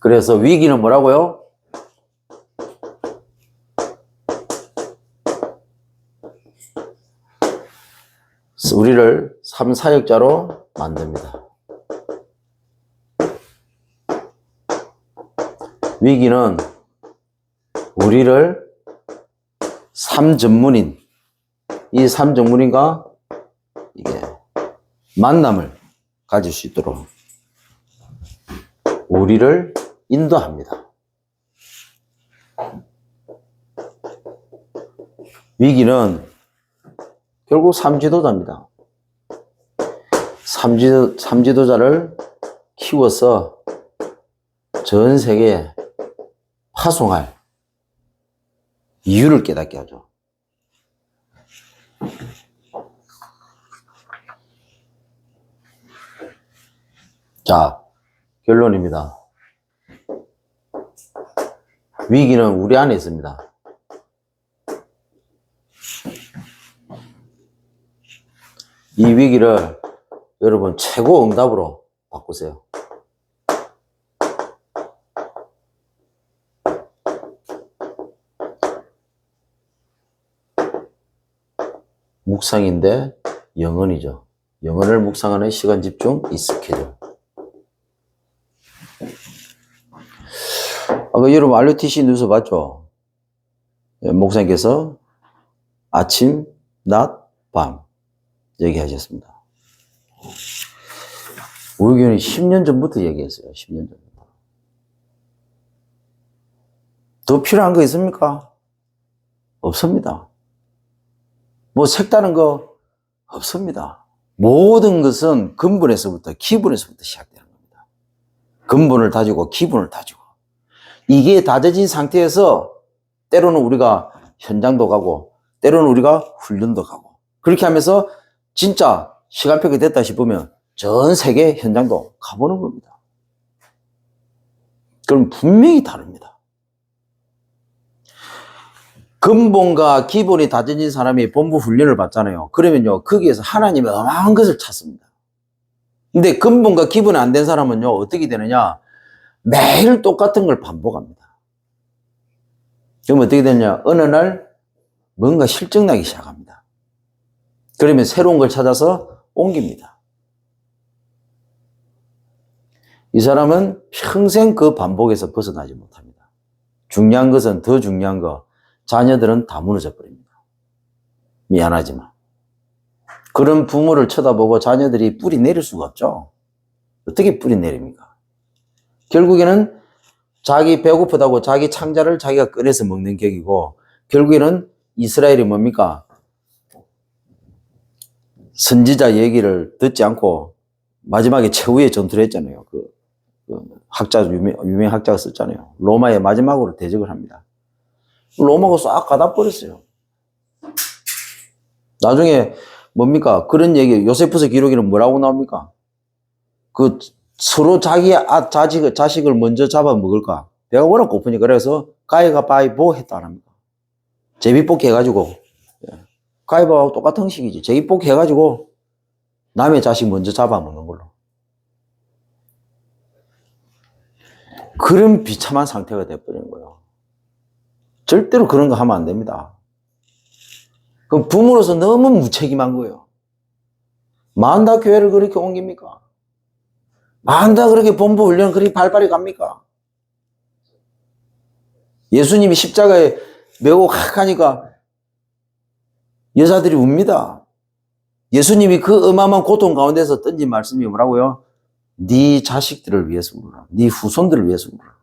그래서 위기는 뭐라고요? 우리를 삼사역자로 만듭니다. 위기는 우리를 삼전문인, 이 삼전문인과 이게 만남을 가질 수 있도록 우리를 인도합니다. 위기는 결국 삼지도자입니다. 삼지도자를 키워서 전 세계에 파송할 이유를 깨닫게 하죠. 자, 결론입니다. 위기는 우리 안에 있습니다. 이 위기를 여러분 최고 응답으로 바꾸세요. 묵상인데 영혼이죠. 영혼을 묵상하는 시간 집중 이 스케줄. 아까 여러분 RUTC 뉴스 봤죠? 목사님께서 아침, 낮, 밤 얘기하셨습니다. 우리 교회는 10년 전부터 얘기했어요. 10년 전부터. 더 필요한 거 있습니까? 없습니다. 뭐 색다른 거 없습니다. 모든 것은 근본에서부터 기본에서부터 시작되는 겁니다. 근본을 다지고 기본을 다지고 이게 다져진 상태에서 때로는 우리가 현장도 가고 때로는 우리가 훈련도 가고 그렇게 하면서 진짜 시간표가 됐다 싶으면 전 세계 현장도 가보는 겁니다. 그럼 분명히 다릅니다. 근본과 기본이 다져진 사람이 본부 훈련을 받잖아요. 그러면요, 거기에서 하나님의 어마어마한 것을 찾습니다. 근데 근본과 기본이 안 된 사람은요, 어떻게 되느냐? 매일 똑같은 걸 반복합니다. 그럼 어떻게 되느냐? 어느 날 뭔가 실증나기 시작합니다. 그러면 새로운 걸 찾아서 옮깁니다. 이 사람은 평생 그 반복에서 벗어나지 못합니다. 중요한 것은 더 중요한 거, 자녀들은 다 무너져 버립니다. 미안하지만. 그런 부모를 쳐다보고 자녀들이 뿌리 내릴 수가 없죠. 어떻게 뿌리 내립니까? 결국에는 자기 배고프다고 자기 창자를 자기가 꺼내서 먹는 격이고, 결국에는 이스라엘이 뭡니까? 선지자 얘기를 듣지 않고 마지막에 최후의 전투를 했잖아요. 그 학자, 유명 학자가 썼잖아요. 로마에 마지막으로 대적을 합니다. 로마가 싹 가다 버렸어요. 나중에 뭡니까? 그런 얘기, 요세푸스 기록에는 뭐라고 나옵니까? 그 서로 자기 자식을 먼저 잡아먹을까? 배가 워낙 고프니까. 그래서 가위바위보 했다 안 합니까? 제비뽑기 해가지고, 가위바위보하고 똑같은 형식이지. 제비뽑기 해가지고 남의 자식 먼저 잡아먹는 걸로. 그런 비참한 상태가 돼버리는 거예요. 절대로 그런 거 하면 안 됩니다. 그럼 부모로서 너무 무책임한 거예요. 만다 교회를 그렇게 옮깁니까? 만다 그렇게 본부 훈련 그렇게 발발이 갑니까? 예수님이 십자가에 매고 하니까 여자들이 웁니다. 예수님이 그 어마어마한 고통 가운데서 던진 말씀이 뭐라고요? 네 자식들을 위해서 울어라. 네 후손들을 위해서 울어라.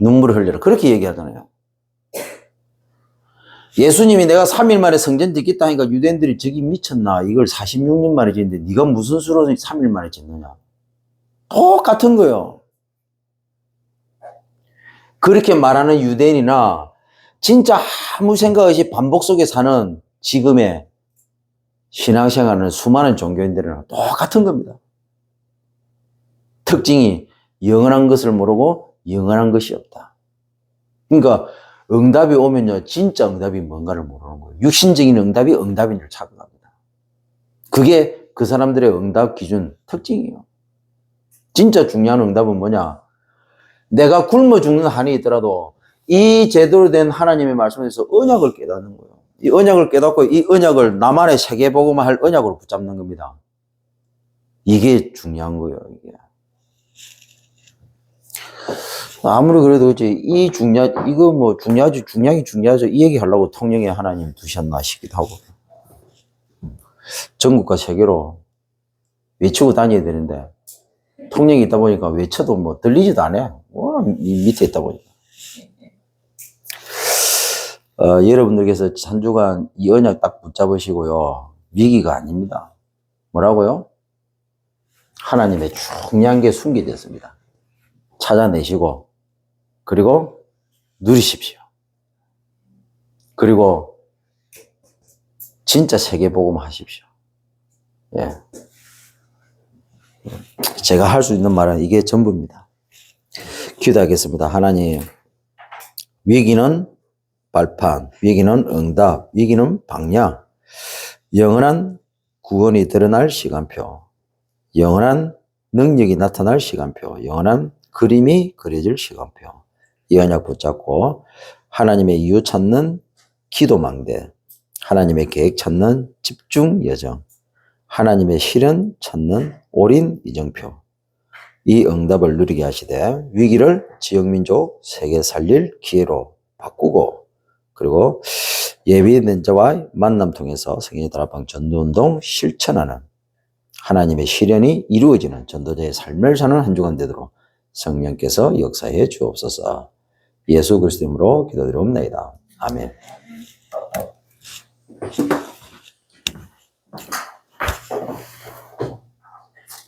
눈물을 흘려라. 그렇게 얘기하잖아요. 예수님이 내가 3일 만에 성전 짓겠다 하니까 유대인들이 저기 미쳤나? 이걸 46년 만에 짓는데 네가 무슨 수로 3일 만에 짓느냐? 똑같은 거예요. 그렇게 말하는 유대인이나 진짜 아무 생각 없이 반복 속에 사는 지금의 신앙생활은 수많은 종교인들은 똑같은 겁니다. 특징이 영원한 것을 모르고 영원한 것이 없다. 그러니까 응답이 오면요, 진짜 응답이 뭔가를 모르는 거예요. 육신적인 응답이 응답인 줄 착각합니다. 그게 그 사람들의 응답 기준 특징이에요. 진짜 중요한 응답은 뭐냐? 내가 굶어 죽는 한이 있더라도 이 제대로 된 하나님의 말씀에서 언약을 깨닫는 거예요. 이 언약을 깨닫고 이 언약을 나만의 세계복음화 할 언약으로 붙잡는 겁니다. 이게 중요한 거예요, 이게. 아무리 그래도 이거 뭐 중요하죠. 이 얘기 하려고 통영에 하나님 두셨나 싶기도 하고. 전국과 세계로 외치고 다녀야 되는데, 통영에 있다 보니까 외쳐도 뭐 들리지도 않아요. 이 밑에 있다 보니까. 여러분들께서 한 주간 이 언약 딱 붙잡으시고요. 위기가 아닙니다. 뭐라고요? 하나님의 중요한 게 숨겨졌습니다. 찾아내시고, 그리고 누리십시오. 그리고 진짜 세계복음 하십시오. 예. 제가 할 수 있는 말은 이게 전부입니다. 기도하겠습니다. 하나님, 위기는 발판, 위기는 응답, 위기는 방향, 영원한 구원이 드러날 시간표, 영원한 능력이 나타날 시간표, 영원한 그림이 그려질 시간표. 이 언약 붙잡고 하나님의 이유 찾는 기도망대, 하나님의 계획 찾는 집중 여정, 하나님의 실현 찾는 올인 이정표. 이 응답을 누리게 하시되 위기를 지역민족 세계 살릴 기회로 바꾸고, 그리고 예비된 자와의 만남 통해서 성인의 다락방 전도운동 실천하는 하나님의 실현이 이루어지는 전도자의 삶을 사는 한 주간 되도록 성령께서 역사해 주옵소서. 예수 그리스도 이름으로 기도드리옵나이다. 아멘.